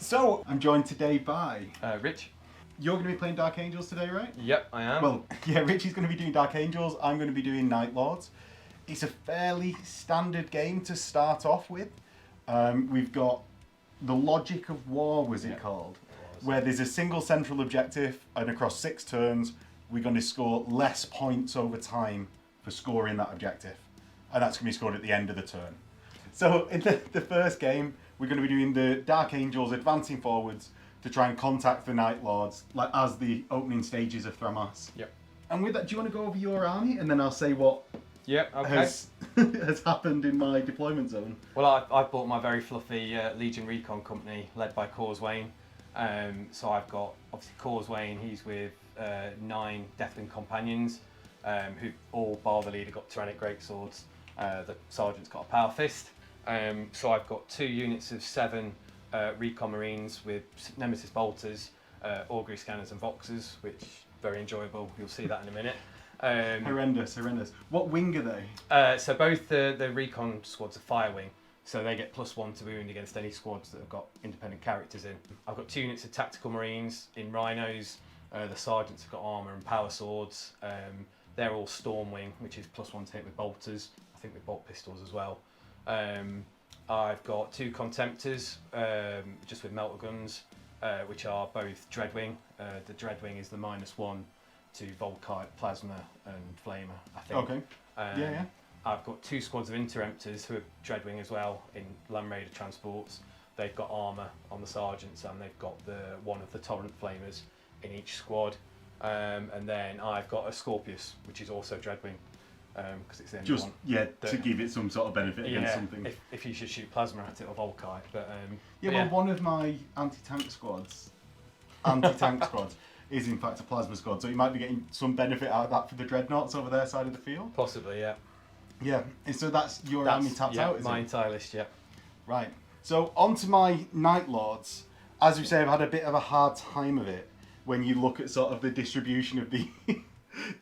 So, I'm joined today by... Rich. You're going to be playing Dark Angels today, right? Yep, I am. Well, yeah, Richie's going to be doing Dark Angels, I'm going to be doing Night Lords. It's a fairly standard game to start off with. We've got the Logic of War, was it called? Where there's a single central objective, and across 6 turns, we're going to score less points over time for scoring that objective. And that's going to be scored at the end of the turn. So in the first game, we're going to be doing the Dark Angels advancing forwards to try and contact the Night Lords, like as the opening stages of Thramas. Yep. And with that, do you want to go over your army, and then I'll say what has happened in my deployment zone? Well, I've bought my very fluffy Legion Recon company led by Causewayne. So I've got obviously Causewayne. He's with 9 Deathwing companions, who all bar the leader got Tyrannic Greatswords. The sergeant's got a Power Fist. So I've got 2 units of 7 Recon Marines with Nemesis Bolters, Augury Scanners and Voxers, which very enjoyable. You'll see that in a minute. Horrendous. What wing are they? So both the Recon squads are Fire Wing, so they get +1 to wound against any squads that have got independent characters in. I've got 2 units of Tactical Marines in Rhinos. The sergeants have got armour and power swords. They're all Storm Wing, which is +1 to hit with bolters. I think with bolt pistols as well. I've got 2 Contemptors, just with melter guns, which are both Dreadwing. The Dreadwing is the -1 to Volkite, Plasma and Flamer, I think. Okay. Yeah. I've got 2 squads of Interemptors who are Dreadwing as well in Land Raider transports. They've got armour on the sergeants, and they've got one of the Torrent Flamers in each squad. And then I've got a Scorpius, which is also Dreadwing. Because it's the only one. To give it some sort of benefit against something. If you should shoot plasma at it or Volkite, but one of my anti-tank squads is in fact a plasma squad, so you might be getting some benefit out of that for the dreadnoughts over their side of the field. Possibly, yeah. Yeah, and so that's your army tapped out, is my it? entire list, yeah. Right. So on to my Night Lords. As we say, I've had a bit of a hard time of it when you look at sort of the distribution of the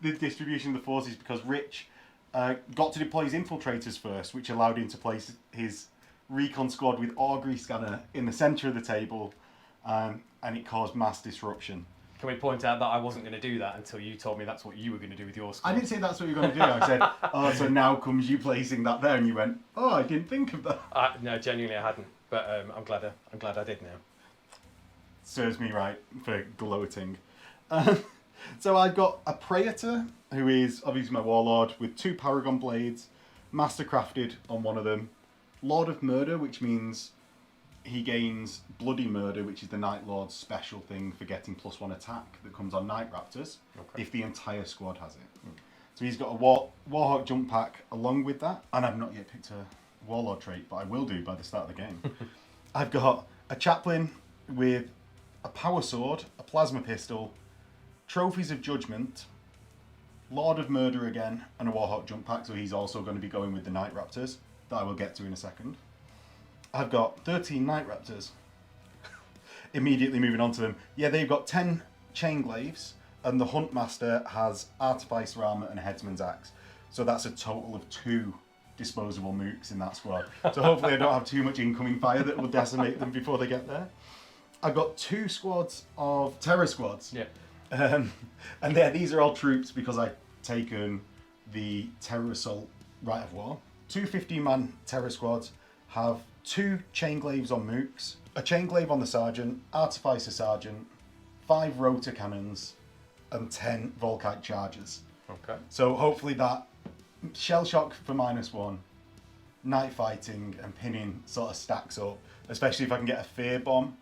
the forces, because Rich got to deploy his infiltrators first, which allowed him to place his recon squad with Augury Scanner in the centre of the table, and it caused mass disruption. Can we point out that I wasn't going to do that until you told me that's what you were going to do with your squad? I didn't say that's what you were going to do. I said, so now comes you placing that there, and you went, I didn't think of that. No, genuinely I hadn't, but I'm glad I did now. Serves me right for gloating. So I've got a Praetor, who is obviously my Warlord, with 2 Paragon Blades, Mastercrafted on one of them, Lord of Murder, which means he gains Bloody Murder, which is the Night Lord's special thing for getting +1 attack that comes on Night Raptors, if the entire squad has it. So he's got a Warhawk jump pack along with that, and I've not yet picked a Warlord trait, but I will do by the start of the game. I've got a Chaplain with a Power Sword, a Plasma Pistol, Trophies of Judgment, Lord of Murder again, and a Warhawk jump pack, so he's also going to be going with the Night Raptors, that I will get to in a second. I've got 13 Night Raptors. Immediately moving on to them. Yeah, they've got 10 Chain Glaives, and the Huntmaster has Artificer Armour and a Headsman's Axe. So that's a total of 2 disposable mooks in that squad. So hopefully I don't have too much incoming fire that will decimate them before they get there. I've got 2 squads of Terror Squads. Yeah. And these are all troops because I've taken the Terror Assault Rite of War. 2 15-man Terror Squads have 2 Chain Glaives on mooks, a Chain Glaive on the Sergeant, Artificer Sergeant, 5 Rotor Cannons, and 10 Volkite Chargers. Okay. So hopefully that Shell Shock for -1, Night Fighting and Pinning sort of stacks up, especially if I can get a Fear Bomb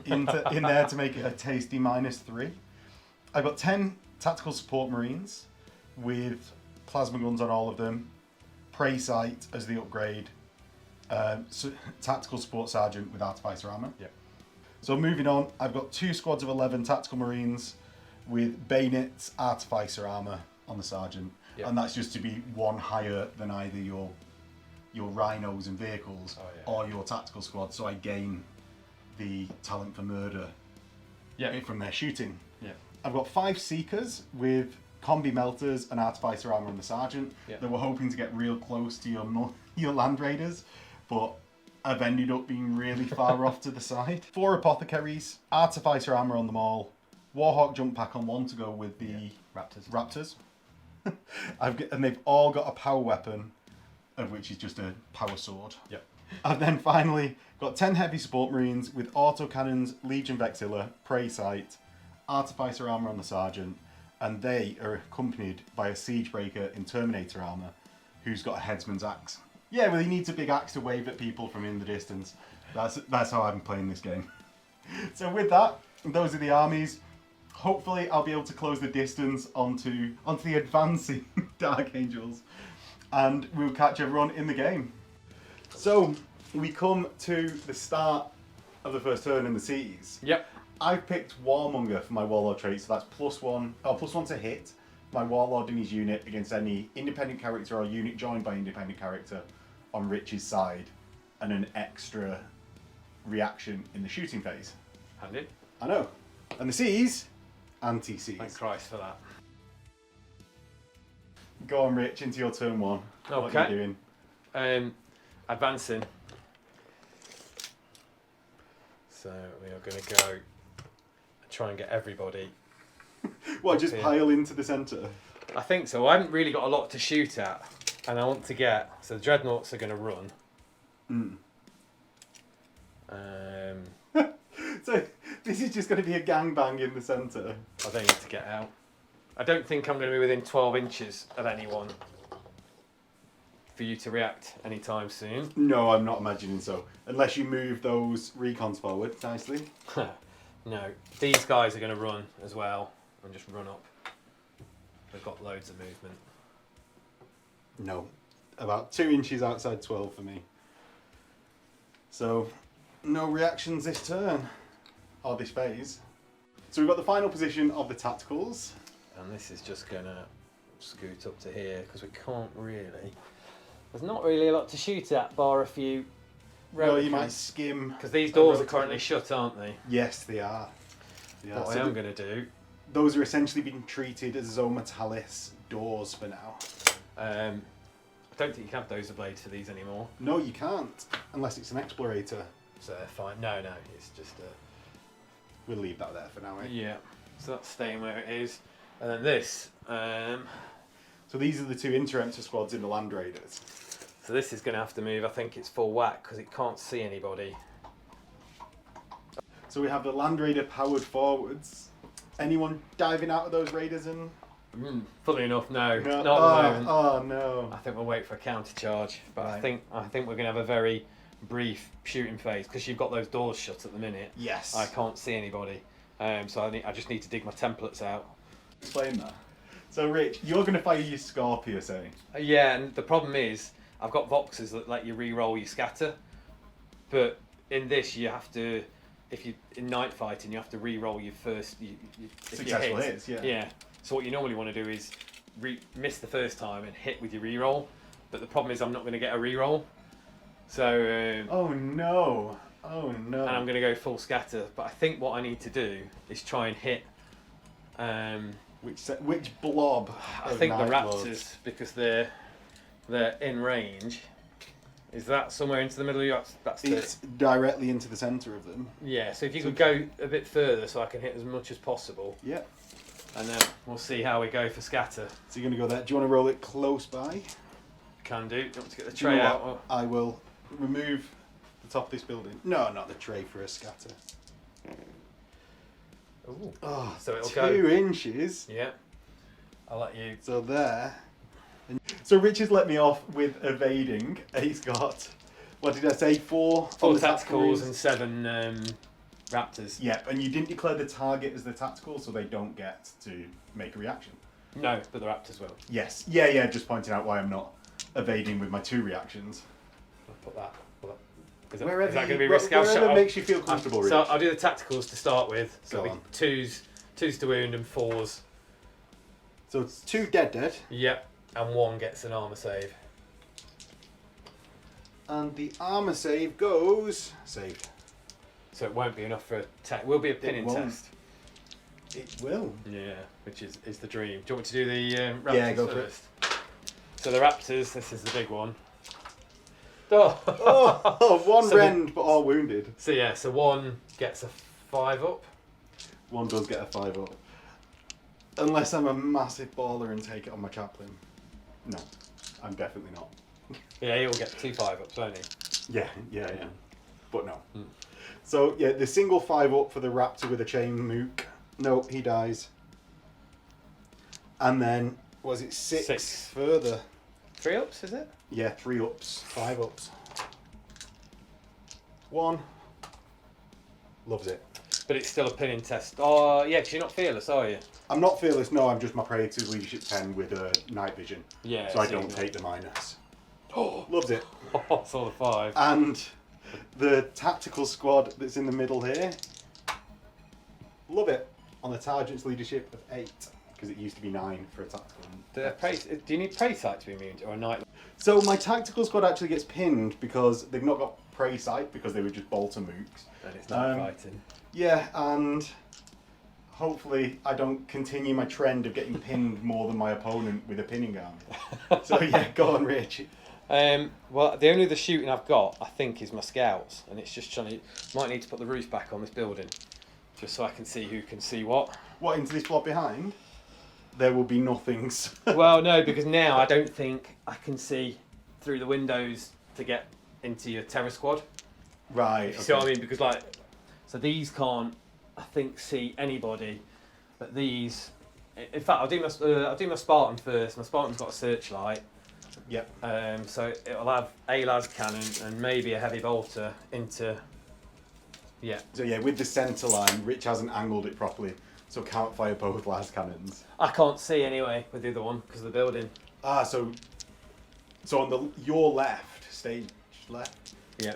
in there to make it a tasty -3. I've got 10 Tactical Support Marines with Plasma Guns on all of them, Prey Sight as the upgrade, Tactical Support Sergeant with Artificer Armour. Yep. So moving on, I've got 2 squads of 11 Tactical Marines with Bayonets, Artificer Armour on the Sergeant. Yep. And that's just to be 1 higher than either your Rhinos and Vehicles or your Tactical Squad, so I gain the Talent for Murder from their shooting. Yeah. I've got 5 Seekers with Combi Melters and Artificer Armour on the Sergeant that were hoping to get real close to your Land Raiders, but I've ended up being really far off to the side. 4 apothecaries, artificer armor on them all, warhawk jump pack on one to go with the raptors. And they've all got a power weapon, of which is just a power sword. Yep. And then finally got 10 heavy support marines with autocannons, Legion Vexilla, prey sight, artificer armor on the sergeant, and they are accompanied by a siegebreaker in Terminator armor, who's got a headsman's axe. Yeah, well, he needs a big axe to wave at people from in the distance. That's how I'm playing this game. So with that, those are the armies. Hopefully, I'll be able to close the distance onto the advancing Dark Angels, and we'll catch everyone in the game. So we come to the start of the first turn in the seas. Yep. I've picked Warmonger for my Warlord trait, so that's +1 to hit my Warlord in his unit against any independent character or unit joined by independent character on Rich's side, and an extra reaction in the shooting phase. Handy. I know. And the seas, anti-seas. Thank Christ for that. Go on, Rich, into your turn 1. Okay. What are you doing? Advancing. So we are going to go and try and get everybody. What, just here. pile into the centre? I think so. I haven't really got a lot to shoot at, and I want to get. So the dreadnoughts are going to run. So this is just going to be a gangbang in the centre. They need to get out. I don't think I'm going to be within 12 inches of anyone for you to react anytime soon. No, I'm not imagining so. Unless you move those recons forward nicely. No, these guys are going to run as well and just run up. They've got loads of movement. No, about 2 inches outside 12 for me. So, no reactions this turn, or this phase. So we've got the final position of the tacticals. And this is just going to scoot up to here because we can't really. There's not really a lot to shoot at, bar a few. Well, you might skim. Because these doors are currently shut, aren't they? Yes, they are. What I am going to do. Those are essentially being treated as Zomatalis doors for now. I don't think you can have dozer blades for these anymore. No, you can't, unless it's an explorator. So they're fine. No, it's just a. We'll leave that there for now, eh? Yeah. So that's staying where it is. And then this. So these are the 2 Interemptor squads in the Land Raiders. So this is going to have to move. I think it's full whack because it can't see anybody. So we have the Land Raider powered forwards. Anyone diving out of those raiders and? Funnily enough, no, not at the moment. Oh no! I think we'll wait for a counter charge, but Right. I think we're going to have a very brief shooting phase because you've got those doors shut at the minute. Yes. I can't see anybody, so I just need to dig my templates out. Explain that. So Rich, you're going to fire your Scorpius, eh? Yeah, and the problem is I've got Voxes that let you re-roll your scatter, but in this you have to, if you in night fighting, you have to re-roll your first. Successful hits, yeah. Yeah. So what you normally want to do is miss the first time and hit with your re-roll, but the problem is I'm not going to get a re-roll. So. Oh no! Oh no! And I'm going to go full scatter, but I think what I need to do is try and hit. Which blob? I think the Night Raptors, Lords? because they're in range. Is that somewhere into the middle of your? That's It's directly into the centre of them. Yeah, so if you could go a bit further so I can hit as much as possible. Yeah. And then we'll see how we go for scatter. So you're going to go there. Do you want to roll it close by? Can do. Do you want to get the Do you know tray what? out? I will remove the top of this building. No, not the tray for a scatter. Ooh. Oh, So it'll 2 go. inches. Yeah. I'll let you. So there. So Richard's let me off with evading. He's got, what did I say, 4 4 on the tacticals tacticals and 7 Raptors. Yeah, and you didn't declare the target as the tactical, so they don't get to make a reaction. No, but the Raptors will. Yes. Yeah, just pointing out why I'm not evading with my 2 reactions. I'll put that. Is that Wherever going to be you- risky? wherever makes you feel comfortable, Rich. So I'll do the tacticals to start with. So Go it'll on. be 2s to wound and 4s. So it's 2 dead. Yep. And 1 gets an armor save. And the armour save goes... Saved. So it won't be enough for a test. Will be a pinning won't. test. It will. Yeah, which is the dream. Do you want me to do the Raptors Yeah, go for it. first? So the Raptors, this is the big one. Oh, one So rend, but all wounded. So yeah, so one gets a 5 up. One does get a 5 up. Unless I'm a massive baller and take it on my chaplain. No, I'm definitely not. Yeah, he'll get 2 5-ups, won't he? Yeah. But no. So yeah, the single 5 up for the raptor with a chain mook. No, he dies. And then, was it 6 further? 3 ups, is it? Yeah, 3 ups, 5 ups. 1. Loves it. But it's still a pinning test. Oh, yeah, because you're not fearless, are you? I'm not fearless, no, I'm just my Praetor's Leadership 10 with a night vision. Yeah. So I don't take the minus. Loves it. Oh, it's all the 5. And the tactical squad that's in the middle here, love it. On the Sergeant's Leadership of 8, because it used to be 9 for a tactical. Do you need prey sight to be immune to, or a night? So my tactical squad actually gets pinned because they've not got prey sight because they were just bolter mooks. And it's not fighting. Yeah, and hopefully I don't continue my trend of getting pinned more than my opponent with a pinning army. So yeah, go on, Rich. Well, the only other shooting I've got, I think, is my scouts, and it's just trying to. Might need to put the roof back on this building, just so I can see who can see what. What, into this plot behind? There will be nothings. Well, no, because now I don't think I can see through the windows to get into your terror squad. Right. You see what I mean? Because so these can't, I think, see anybody, but these. In fact, I'll do my Spartan first. My Spartan's got a searchlight. Yep. So it'll have a las cannon and maybe a heavy bolter into. Yeah. So yeah, with the centre line, Rich hasn't angled it properly, so can't fire both las cannons. I can't see anyway with the other one because of the building. Ah, so on your left, stage left. Yeah.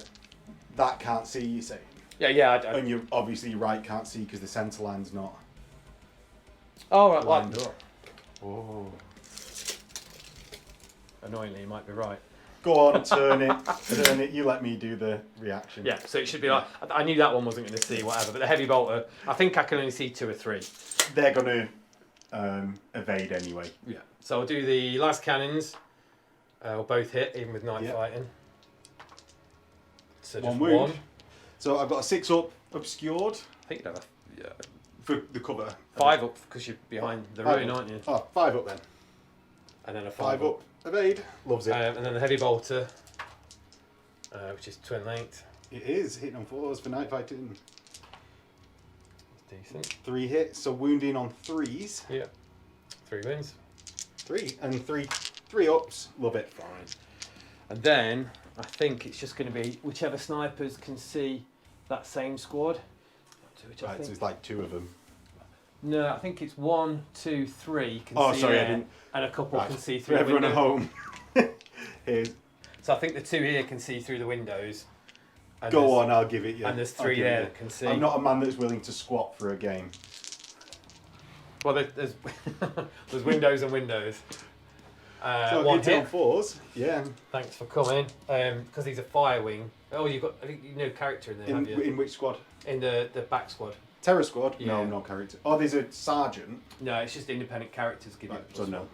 That can't see, you say. Yeah. And you obviously your right can't see because the centre line's not Oh right. lined Well, up. Oh. annoyingly, you might be right. Go on, turn it. You let me do the reaction. Yeah. So it should be like I knew that one wasn't going to see whatever, but the heavy bolter, I think I can only see 2 or 3. They're gonna evade anyway. Yeah. So I'll do the las cannons. Will both hit, even with night fighting. So just One wound. So I've got a 6 up obscured I think you'd have for the cover. 5 up because you're behind the 5 ruin, up. aren't you? Oh, 5 up then. And then a 5 up. Evade. Loves it. And then the heavy bolter, which is twin length. It is hitting on 4s for night fighting. Decent. 3 hits, so wounding on 3s. Yeah. 3 wins. 3 and 3 ups. Love it. Fine. And then I think it's just going to be whichever snipers can see that same squad. Which I Right, think... so it's like 2 of them. No, I think it's 1, 2, 3 can Oh, see sorry, I there, didn't. and a couple Right. can see For through the everyone at window. home. Here's. So I think the 2 here can see through the windows. And Go there's- on, I'll give it you. And there's I'll 3 give it there you. that can see. I'm not a man that's willing to squat for a game. Well, there's there's windows and windows. So One hit on hit. 4s. Yeah. Thanks for coming. Because he's a fire wing. Oh, you've got I think you know character in there, have you? In which squad? In the back squad. Terror squad? Yeah. No, no character. Oh, there's a sergeant. No, it's just independent characters give you. Right, so no.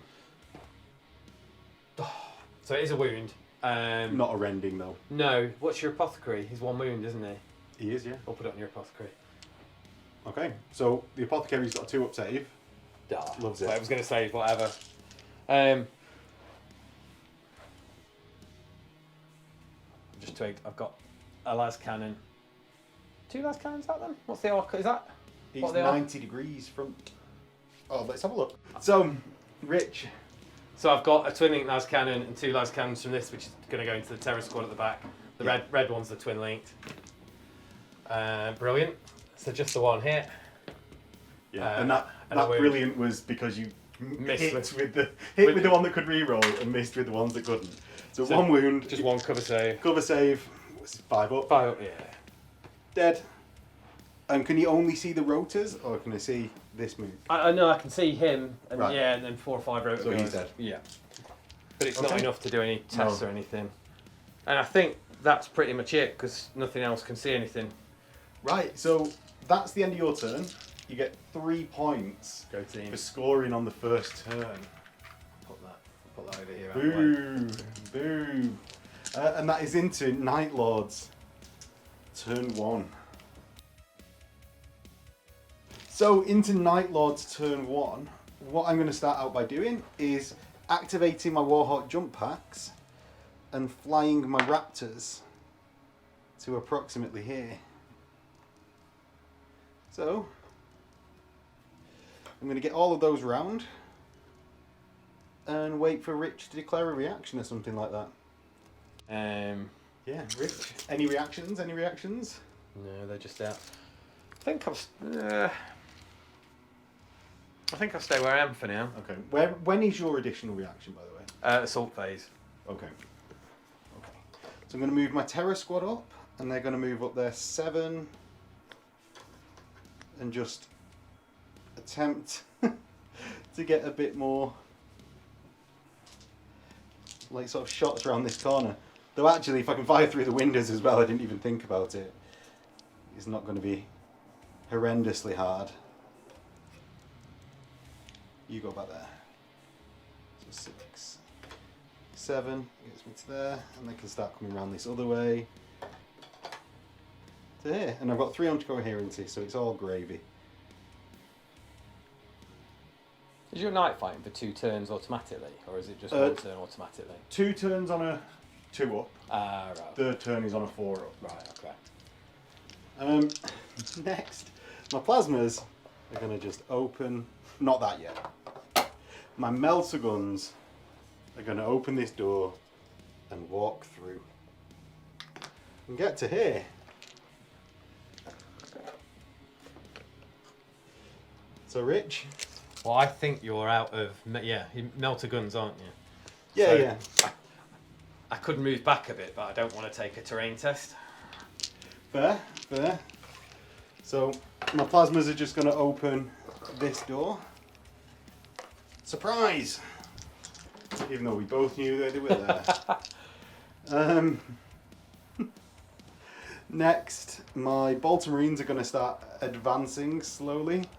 So it is a wound. Not a rending though. No. What's your apothecary? He's 1 wound, isn't he? He is, yeah. I'll put it on your apothecary. Okay, so the apothecary's got a 2 up save. Loves it. I was going to say whatever. Just twigged. I've got a las cannon. 2 las cannons at them? What's the arc? Is that? He's what they are? 90 degrees from. Oh, let's have a look. So, Rich. So I've got a twin link las cannon and 2 las cannons from this, which is going to go into the terror squad at the back. The red one's the twin linked. Brilliant. So just the 1 hit. Yeah, and that wound. brilliant was because you Missed hit with- with the one that could reroll and missed with the ones that couldn't. So 1 wound. Just 1 cover save. Cover save. 5 up. 5 up, yeah. Dead. Can you only see the rotors, or can I see this move? I know I can see him, and Right. yeah, and then 4 or 5 rotor So he's guys. dead. Yeah. But it's not Okay. enough to do any tests No. or anything. And I think that's pretty much it, because nothing else can see anything. Right, so that's the end of your turn. You get 3 points Go team. for scoring on the first turn. Put that over here. out the way. Boo! Boo! And that is into Night Lords, turn 1. So into Night Lords turn 1, what I'm going to start out by doing is activating my Warhawk jump packs and flying my Raptors to approximately here. So I'm going to get all of those round and wait for Rich to declare a reaction or something like that. Yeah, Rich, any reactions? Any reactions? No, they're just out. I think I'll stay where I am for now. Okay. When is your additional reaction, by the way? Assault phase. Okay. So I'm going to move my Terror Squad up, and they're going to move up there 7, and just attempt to get a bit more like sort of shots around this corner. Though actually, if I can fire through the windows as well, I didn't even think about it. It's not going to be horrendously hard. You go back there. So 6, 7 gets me to there, and they can start coming around this other way to here. And I've got 300 coherency, so it's all gravy. Is your knight fighting for 2 turns automatically, or is it just 1 turn automatically? 2 turns on a 2 up. Right. Third turn is on a 4 up. Right, okay. Next, my plasmas are going to just open. Not that yet. My melter guns are going to open this door and walk through and get to here. So, Rich? Well, I think you're out of... Yeah, melter guns, aren't you? Yeah, So, yeah. I could move back a bit, but I don't want to take a terrain test. Fair. So, my plasmas are just going to open this door. Surprise! Even though we both knew that they were there. Next, my Bolter Marines are going to start advancing slowly.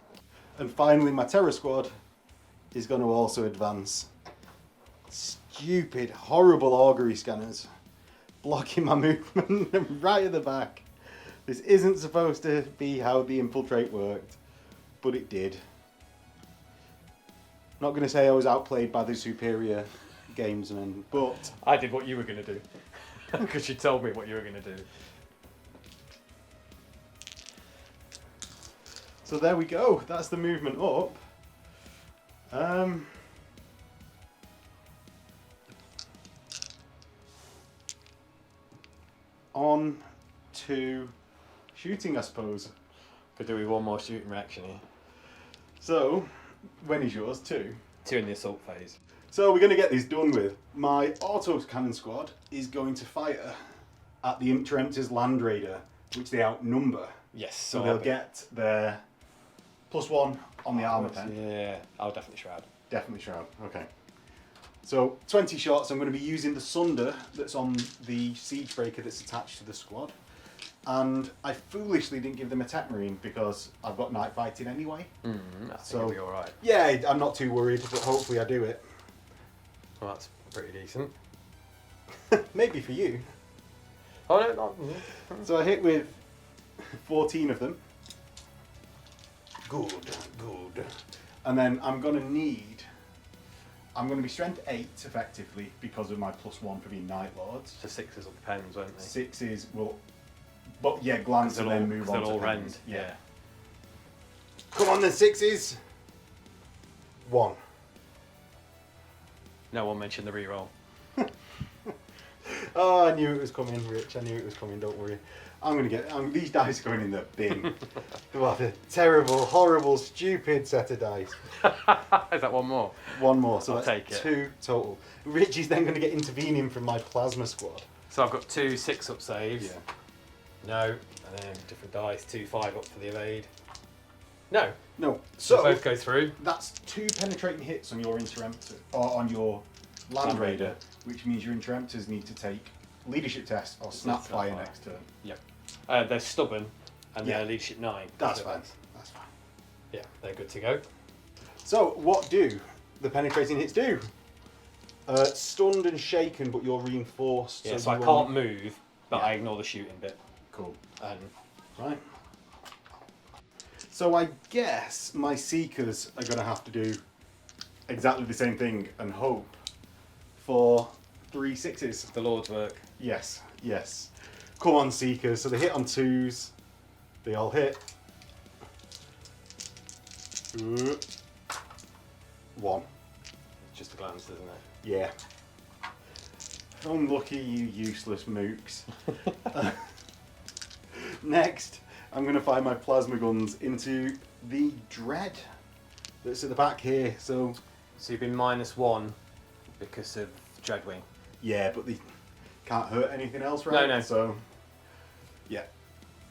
And finally, my Terror Squad is going to also advance. Stupid, horrible augury scanners blocking my movement right at the back. This isn't supposed to be how the infiltrate worked, but it did. Not going to say I was outplayed by the superior gamesmen, but... I did what you were going to do, because you told me what you were going to do. So there we go, that's the movement up. On to shooting, I suppose. Could do with 1 more shooting reaction here. So, when is yours? 2? 2 in the assault phase. So we're going to get this done with. My auto cannon squad is going to fire at the Interemptor's Land Raider, which they outnumber. Yes. So they'll get their +1 on the armor pen. Yeah, I'll definitely shroud. Definitely shroud. Okay. So 20 shots. I'm going to be using the Sunder that's on the siege breaker that's attached to the squad. And I foolishly didn't give them a tech marine because I've got night fighting anyway. I think it'll be alright. Yeah, I'm not too worried, but hopefully I do it. Well, that's pretty decent. Maybe for you. Oh, no. So I hit with 14 of them. Good. And then I'm going to be strength 8 effectively because of my +1 for being Night Lords. So 6s will be pens, won't they? 6s will, but yeah, glance and then move on to all pens. rend. Yeah. Come on then, 6s. 1. No one mentioned the reroll. Oh, I knew it was coming, Rich. I knew it was coming. Don't worry. I'm gonna get. These dice are going in the bin. What a terrible, horrible, stupid set of dice. Is that 1 more? 1 more, so I'll that's take it. 2 total. Rich is then going to get intervening from my plasma squad. So I've got 2 6-up saves. Yeah. No, and then different dice. 2 5-up for the evade. No. No. So So both go through. that's 2 penetrating hits on your Interemptor, or on your Land Raider, which means your Interemptors need to take leadership test or snap fire next turn. Yep. They're stubborn, and they're leadership 9. That's So fine. That's fine. Yeah, they're good to go. So what do the penetrating hits do? Stunned and shaken, but you're reinforced. Yeah, so I you can't move, but Yeah. I ignore the shooting bit. Cool. And Right. So I guess my Seekers are going to have to do exactly the same thing and hope for 3 6s. the Lord's work. Yes, yes. Come on, Seekers. So they hit on 2s. They all hit. 1. Just a glance, isn't it? Yeah. Unlucky, you useless mooks. Next, I'm going to fire my plasma guns into the Dread that's at the back here. So you've been -1 because of Dreadwing. yeah, but they can't hurt anything else, right? No. So yeah.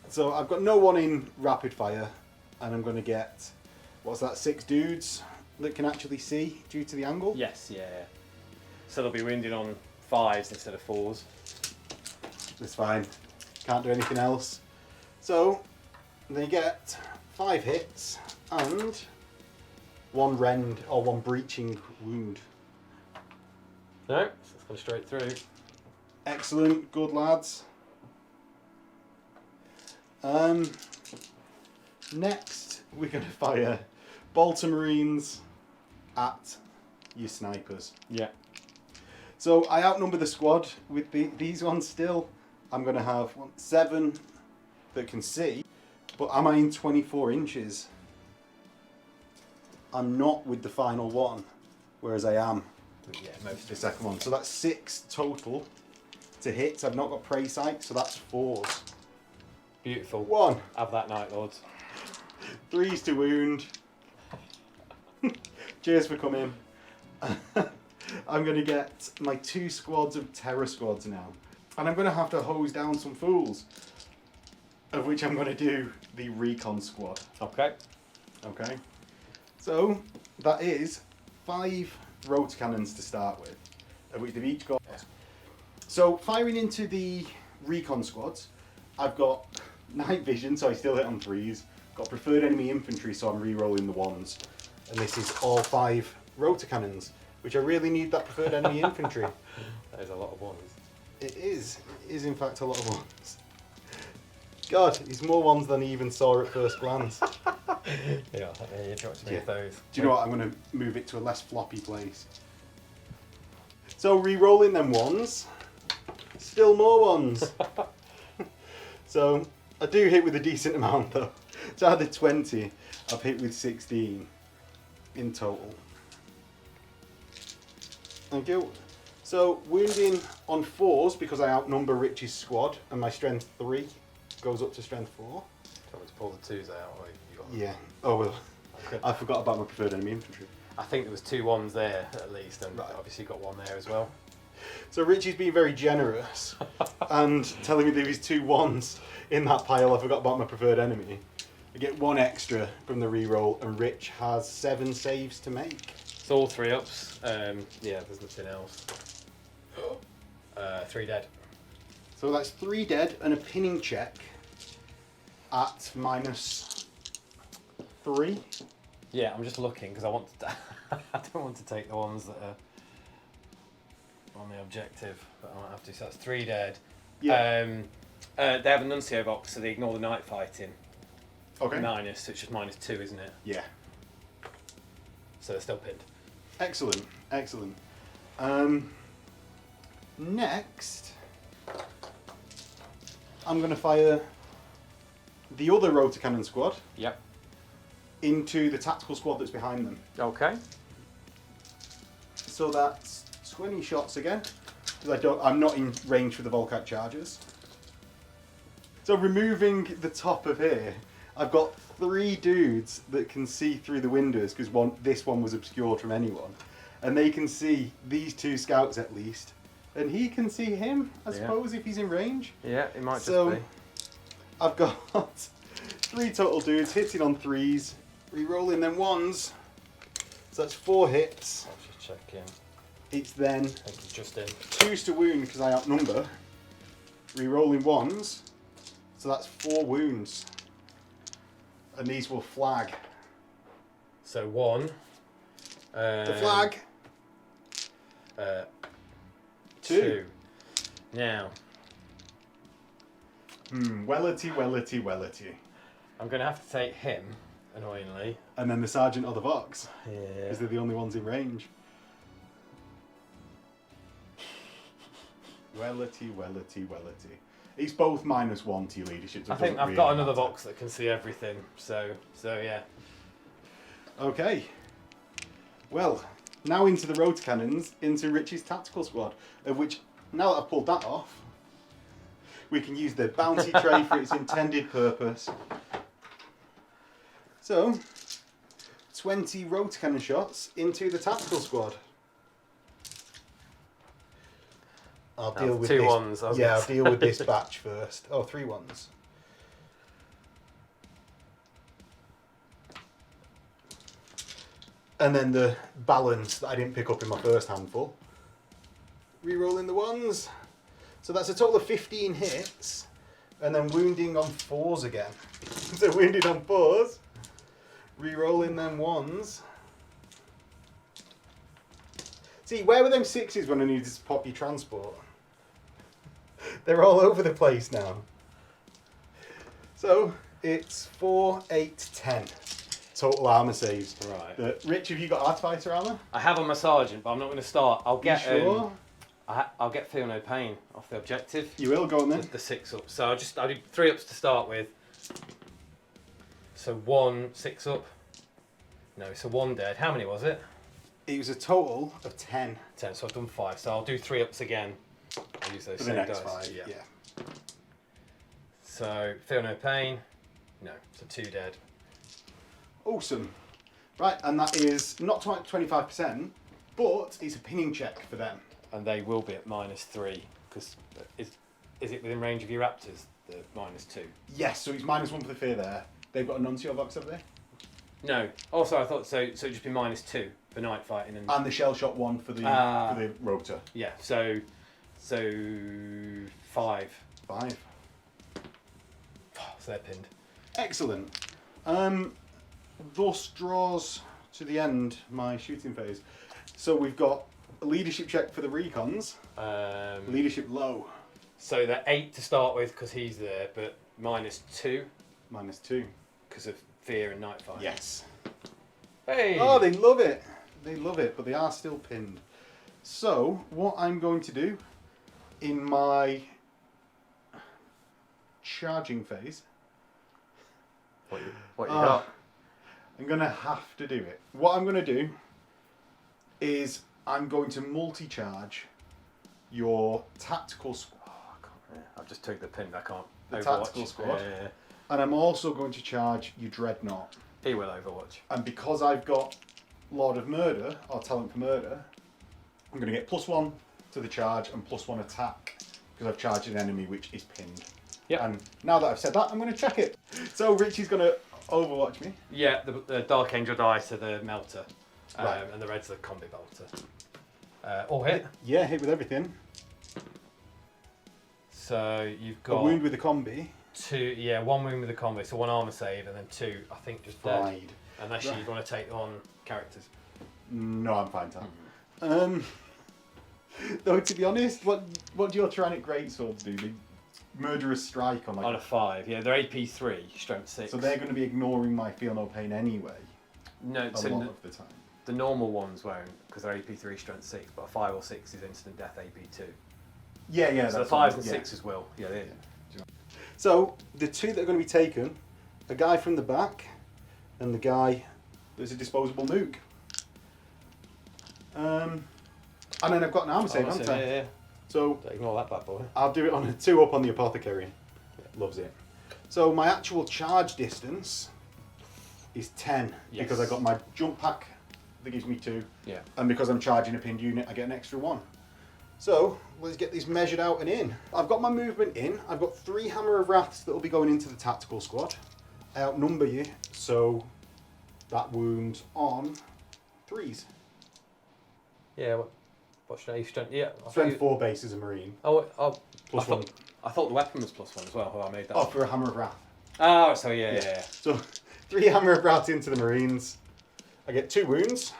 So I've got no one in rapid fire, and I'm going to get, what's that, 6 dudes that can actually see due to the angle? Yes, yeah. So they'll be wounded on 5s instead of 4s. That's fine. Can't do anything else. So they get 5 hits and 1 rend or 1 breaching wound. No, so it's gone straight through. Excellent, good lads. Next, we're going to fire Bolter Marines at your snipers. Yeah. So I outnumber the squad with these ones still. I'm going to have 7 that can see, but am I in 24 inches? I'm not with the final one, whereas I am Yeah, with most the second one. So that's 6 total to hit. I've not got prey sight, so that's 4s. beautiful. 1. Have that night, Lords. 3s to wound. Cheers for coming. I'm going to get my 2 squads of terror squads now. And I'm going to have to hose down some fools. Of which I'm going to do the recon squad. Okay. Okay. So that is 5 rotor cannons to start with. Of which they've each got. So firing into the recon squads, I've got night vision, so I still hit on 3s. Got preferred enemy infantry, so I'm re-rolling the 1s. And this is all 5 rotor cannons, which I really need that preferred enemy infantry. That is a lot of 1s. It is in fact a lot of 1s. God, it's more 1s than I even saw at first glance. Yeah, you dropped to me with those. Do you know what? I'm going to move it to a less floppy place. So re-rolling them 1s. Still more 1s. So I do hit with a decent amount though. So out of the 20, I've hit with 16 in total. Thank you. So wounding on 4s because I outnumber Rich's squad and my strength 3 goes up to strength 4. Do you want me to pull the 2s out? Or you got them? Yeah. Oh well. Okay. I forgot about my preferred enemy infantry. I think there was 2 1s there at least, and Right. obviously got 1 there as well. So Richie's been very generous and telling me there is 2 1s in that pile. I forgot about my preferred enemy. I get 1 extra from the reroll, and Rich has 7 saves to make. It's all 3 ups. Yeah, there's nothing else. 3 dead. So that's 3 dead and a pinning check at -3. Yeah, I'm just looking because I want to. I don't want to take the ones that are on the objective, but I might have to. So that's 3 dead. Yeah. They have a nuncio box, so they ignore the night fighting. Okay. Minus, so it's just -2, isn't it? Yeah. So they're still pinned. Excellent. Excellent. Next, I'm going to fire the other rotor cannon squad Yep. into the tactical squad that's behind them. Okay. So that's 20 shots again, because I'm not in range for the Volcat charges. So removing the top of here, I've got 3 dudes that can see through the windows, because this one was obscured from anyone, and they can see these 2 scouts at least, and he can see him, I suppose, if he's in range. Yeah, it might So just be. I've got 3 total dudes hitting on 3s, re-rolling them 1s, so that's 4 hits. I'll just check in. It's then I think it's just in. 2s to wound because I outnumber, re-rolling 1s, so that's 4 wounds, and these will flag. So 1. The flag, 2. Now, Wellity. I'm going to have to take him, annoyingly. And then the Sergeant or the Vox. Yeah. Because they're the only ones in range. Wellity. It's both -1 to your leadership. So I think I've got another Vox that can see everything, so yeah. Okay. Well, now into the road cannons, into Rich's tactical squad, of which, now that I've pulled that off, we can use the bounty tray for its intended purpose. So, 20 road cannon shots into the tactical squad. I'll deal with 2 this. ones. Yeah, I'll deal with this batch first. Oh, 3 ones. And then the balance that I didn't pick up in my first handful. Rerolling the ones. So that's a total of 15 hits. And then wounding on 4s again. So wounded on 4s. Rerolling them 1s. See, where were them 6s when I needed to pop your transport? They're all over the place now. So it's 4, 8, 10 total armour saves. Right. Rich, have you got Artificer armour? I have on my Sergeant, but I'm not going to start. I'll get. Sure? I'll get Feel No Pain off the objective. You will go on then. The 6 up. So I'll do 3 ups to start with. So 1 6 up. No, so 1 dead. How many was it? It was a total of 10. 10. So I've done 5. So I'll do 3 ups again. I'll use those For the same next dice. 5, yeah. So Feel No Pain. No, so 2 dead. Awesome. Right, and that is not 25%, but it's a pinning check for them. And they will be at -3 because is it within range of your Raptors? The -2. Yes, so it's -1 for the fear there. They've got a Nuncio Vox up there. No. Also, I thought so. So it'd just be -2 for night fighting And the shell shot 1 for the rotor. Yeah. So 5. 5. So they're pinned. Excellent. Thus draws to the end my shooting phase. So we've got a leadership check for the recons. Leadership low. So they're 8 to start with because he's there, but -2 -2. because of fear and night fighting. Yes. Hey. Oh, they love it. They love it, but they are still pinned. So what I'm going to do in my charging phase. What you got? I'm going to have to do it. What I'm going to do is I'm going to multi-charge your tactical squad. I've just took the pin. I can't. The Overwatch. tactical squad. Yeah. And I'm also going to charge your Dreadnought. He will Overwatch. And because I've got Lord of Murder, or Talent for Murder, I'm going to get +1 to the charge and +1 attack because I've charged an enemy which is pinned. Yep. And now that I've said that, I'm going to check it. So Richie's going to Overwatch me. Yeah, the Dark Angel dice to the Melter, Right. and the red's the Combi Bolter. All hit. Yeah, hit with everything. So you've got A wound with the combi. 2. Yeah, 1 wound with the combi, so 1 armor save, and then 2, I think, just dead. Fried. Unless you want to take on characters. No, I'm fine, Tom. Though to be honest, what do your Tyrannic Greatswords do? They murderous strike on like On a 5, yeah, they're AP 3, strength 6. so they're going to be ignoring my feel no pain anyway. No, A so lot of the time. the normal ones won't, because they're AP 3, strength 6, but a 5 or 6 is instant death AP 2. Yeah. So the that's 5s what- and 6s will. Yeah, they So the 2 that are going to be taken, a guy from the back, and the guy that's a disposable nuke. And then I've got an armor save, haven't I? Yeah. So Don't ignore that bad boy. I'll do it on a 2 up on the apothecary. Loves it. So my actual charge distance is 10 Yes. because I got my jump pack that gives me 2, Yeah. and because I'm charging a pinned unit, I get an extra 1. So let's get this measured out and in. I've got my movement in. I've got 3 Hammer of Wraths that will be going into the tactical squad. I outnumber you, so that wounds on 3s. Yeah, what should I strength? Yeah. Strength 4 base as a marine. Plus +1. I thought the weapon was +1 as well. Oh, I made that. Oh, for a Hammer of Wrath. Oh, so yeah. So 3 Hammer of Wrath into the marines. I get 2 wounds.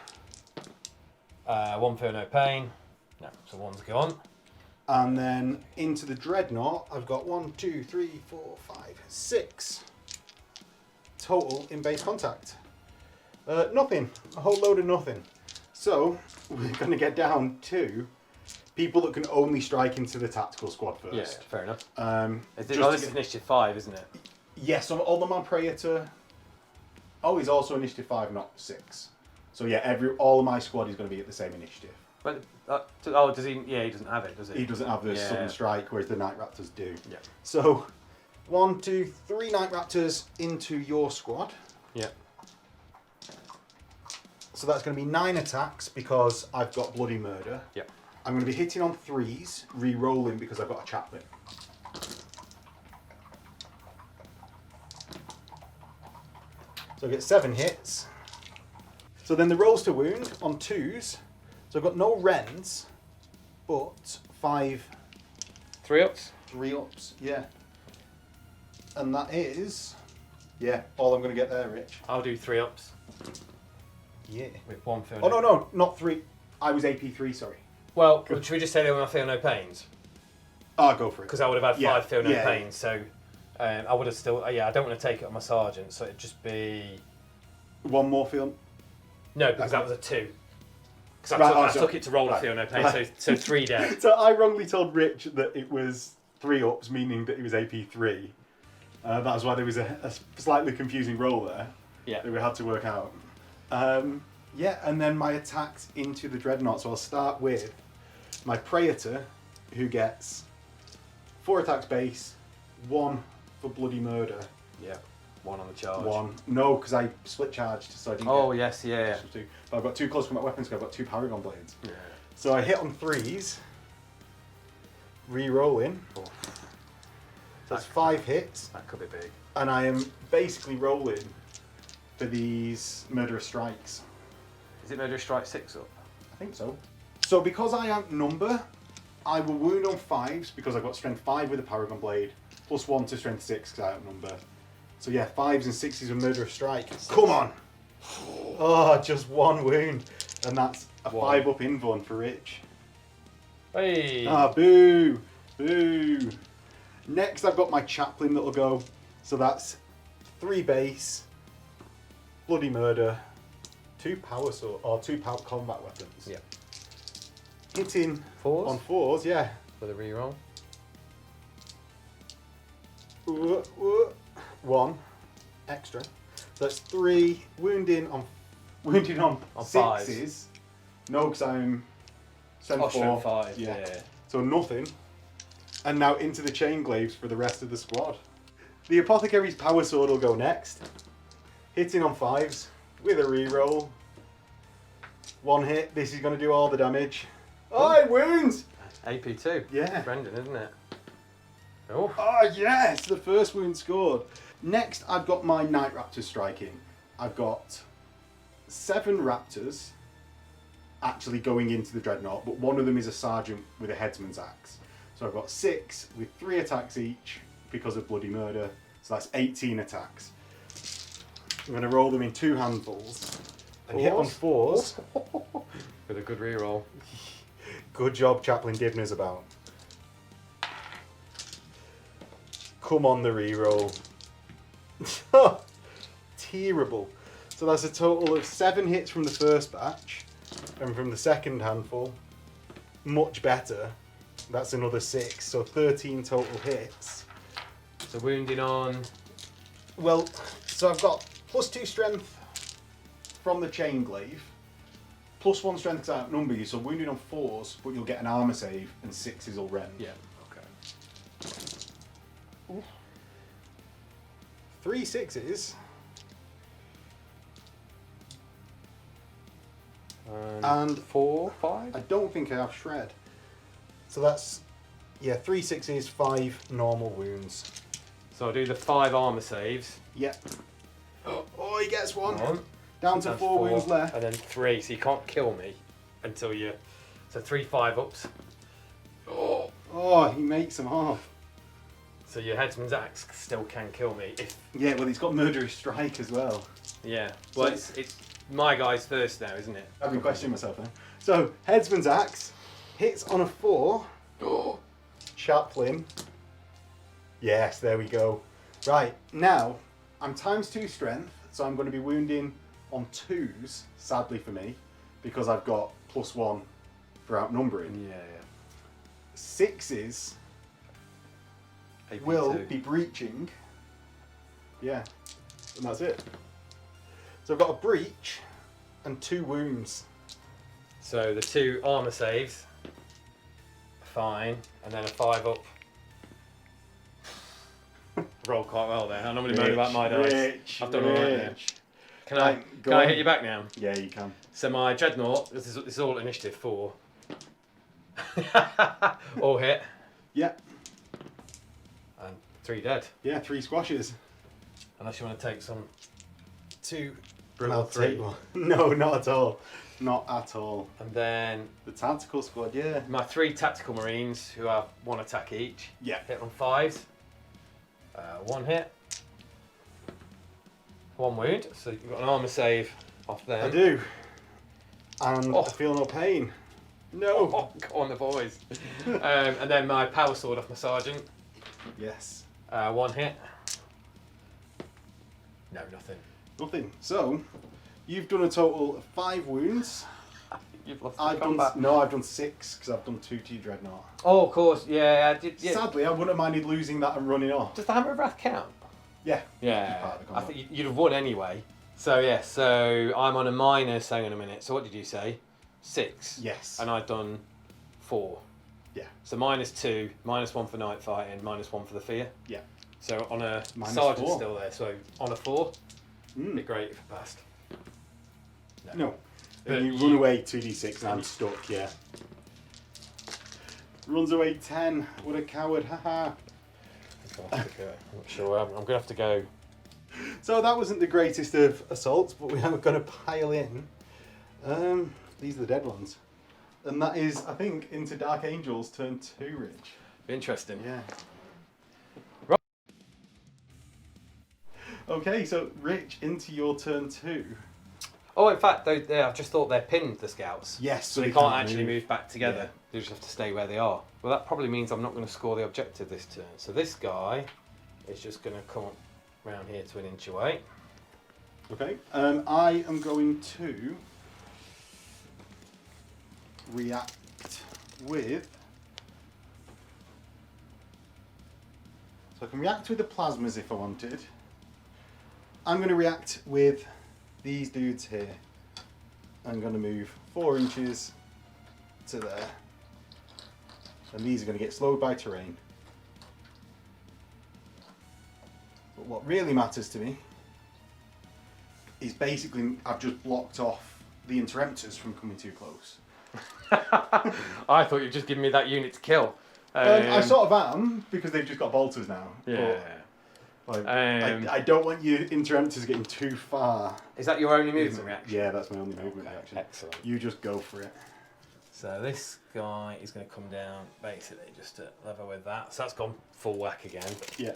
1 Feel No Pain. No, so 1's gone. And then into the Dreadnought, I've got 1, 2, 3, 4, 5, 6 total in base contact. Nothing. A whole load of nothing. So, we're going to get down to people that can only strike into the tactical squad first. Yeah, fair enough. This is initiative 5, isn't it? Yes, although my Praetor... Oh, he's also initiative 5, not 6. So yeah, all of my squad is going to be at the same initiative. But, does he? Yeah, he doesn't have it, does he? He doesn't have the sudden strike, whereas the Night Raptors do. Yeah. So, 1, 2, 3 Night Raptors into your squad. Yeah. So that's going to be 9 attacks because I've got Bloody Murder. Yeah. I'm going to be hitting on 3s, re-rolling because I've got a Chaplain. So I get 7 hits. So then the rolls to wound on 2s. So I've got no rends, but 5 3-ups? 3-ups, yeah. And that is, all I'm going to get there, Rich. I'll do 3-ups. Yeah. With 1 feel. Oh, no, not 3. I was AP 3, sorry. Well, should we just say that when I feel no pains? I'll go for it. Because I would have had 5 feel no yeah. pains, so I would have still. I don't want to take it on my sergeant, so it'd just be. 1 more feel. No, because that was a 2. Because Right, I took it to roll a feel no pain, so 3 down. So I wrongly told Rich that it was 3-ups, meaning that it was AP 3. That was why there was a slightly confusing roll there. Yeah. That we had to work out. And then my attacks into the Dreadnought. So I'll start with my Praetor, who gets 4 attacks base, 1 for Bloody Murder. Yeah. 1 on the charge. 1. No, because I split charged, so I didn't get yes, yeah. 2. But I've got 2 close combat weapons, because I've got 2 Paragon Blades. Yeah. So I hit on 3s, re-rolling. Oh. So that's 5 hits. That could be big. And I am basically rolling for these Murderous Strikes. Is it Murderous Strike 6-up? I think so. So because I outnumber, I will wound on 5s because I've got strength 5 with a Paragon Blade, plus 1 to strength 6 because I outnumber. So yeah, 5s and 6s with Murderous Strike. Come on! Oh, just 1 wound. And that's a 5-up invuln for Rich. Hey! Ah, boo! Boo! Next I've got my Chaplain that'll go. So that's 3 base, Bloody Murder, 2 power sword, or 2 power combat weapons. Yeah. Hitting 4s? on 4s, yeah. For the reroll. 1 extra. So that's 3 wounding on 6s. No, because I'm strength 4. 5. Yeah. So nothing. And now into the chain glaives for the rest of the squad. The Apothecary's power sword will go next. Hitting on 5s with a reroll. 1 hit. This is going to do all the damage. Oh, it wounds! AP2. Yeah. Brendan, isn't it? Oh. Oh, yes! The first wound scored. Next, I've got my Night Raptors striking. I've got 7 Raptors actually going into the Dreadnought, but one of them is a Sergeant with a Headsman's Axe. So I've got 6 with 3 attacks each because of Bloody Murder. So that's 18 attacks. I'm going to roll them in 2 handfuls. And hit on 4s. With a good reroll. Good job, Chaplain Dibner's about. Come on, the reroll. Terrible. So that's a total of 7 hits from the first batch. And from the second handful, much better. That's another 6, so 13 total hits. So wounding on... Well, so I've got plus 2 strength from the chain glaive, plus 1 strength because I outnumber you, so wounding on 4s, but you'll get an armour save, and 6s will rend. Yeah, okay. Ooh. 3 6s. And 4, 5? I don't think I have shred. So that's, 3 6s, 5 normal wounds. So I'll do the 5 armour saves. Yep. Oh, he gets 1. 1. Down to 4 wounds left. And then 3, so you can't kill me until you... So 3 5-ups. Oh, he makes them half. So your Headsman's Axe still can kill me if... Yeah, well, he's got Murderous Strike as well. Yeah. Well, it's my guys first now, isn't it? I've been questioning myself now. So, Headsman's Axe, Hits on a 4. Chaplain. Yes, there we go. Right, now I'm ×2 strength, so I'm going to be wounding on 2s, sadly for me, because I've got +1 for outnumbering. Yeah. 6s AP2. will be breaching. Yeah, and that's it. So I've got a breach and 2 wounds. So the 2 armour saves, fine, and then a 5 up. Roll quite well there. I normally moan about my dice. I've done alright there. Can I hit you back now? Yeah, you can. So my dreadnought, this is all initiative 4. All hit. Yeah. And 3 dead. Yeah, 3 squashes. Unless you want to take some 2 I'll brutal 3. take one. No, not at all. Not at all. And then The tactical squad, yeah. my 3 tactical marines who have 1 attack each. Yeah. Hit on 5s. 1 hit. 1 wound. So you've got an armour save off them. I do. And I feel no pain. No. Oh, go on the boys. And then my power sword off my sergeant. Yes. 1 hit. No, nothing. Nothing. So, you've done a total of 5 wounds. You've lost I've the done combat. No, I've done 6 because I've done 2 to your dreadnought. Oh, of course. Yeah, I did. Yeah. Sadly, I wouldn't have minded losing that and running off. Does the Hammer of Wrath count? Yeah. Yeah. Part of the I combat. think you'd have won anyway. So yeah. So I'm on a minus. Hang on a minute. So what did you say? 6. Yes. And I've done 4. Yeah. So -2, -1 for night fighting, -1 for the fear. Yeah. So on a -4. sergeant still there. So on a 4, Mm. be great if I passed. No. But And you run away 2d6 and I'm stuck, yeah. Runs away 10. What a coward, haha. I'm not sure. I'm going to have to go. So that wasn't the greatest of assaults, but we are going to pile in. These are the dead ones. And that is, I think, into Dark Angels turn 2, Rich. Interesting. Yeah. Right. Okay, so Rich, into your turn 2. Oh, in fact, I just thought they're pinned, the scouts. Yes, So they can't actually move back together. They just have to stay where they are. Well, that probably means I'm not going to score the objective this turn. So this guy is just going to come round here to an inch away. Okay, I am going to react with... So I can react with the plasmas if I wanted. I'm going to react with these dudes here. I'm going to move 4 inches to there. And these are going to get slowed by terrain. But what really matters to me is basically I've just blocked off the interrupters from coming too close. I thought you'd just given me that unit to kill. I sort of am, because they've just got bolters now. Yeah. But, like, I don't want your interrupters getting too far. Is that your only movement reaction? Yeah, that's my only movement reaction. Excellent. You just go for it. So this guy is going to come down basically just to level with that. So that's gone full whack again. Yeah.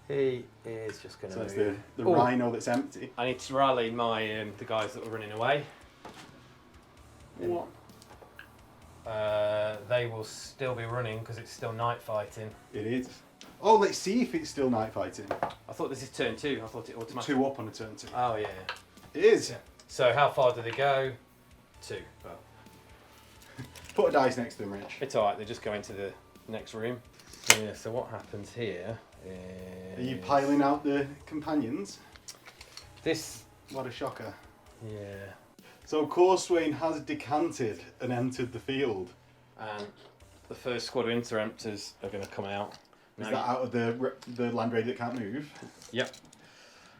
He is just going to So move. it's the rhino that's empty. I need to rally my the guys that were running away. What? They will still be running because it's still night fighting. It is. Oh, let's see if it's still night fighting. I thought this is turn 2. I thought it automatically. 2 up on a turn 2. Oh yeah. It is. Yeah. So how far do they go? 2. Well, Put a dice next to them, Rich. it's alright. They just go into the next room. Yeah. So what happens here is... Are you piling out the companions? This? What a shocker. Yeah. So Corswain has decanted and entered the field. And the first squad of interrupters are going to come out. Is Now that out of the land raid that can't move? Yep.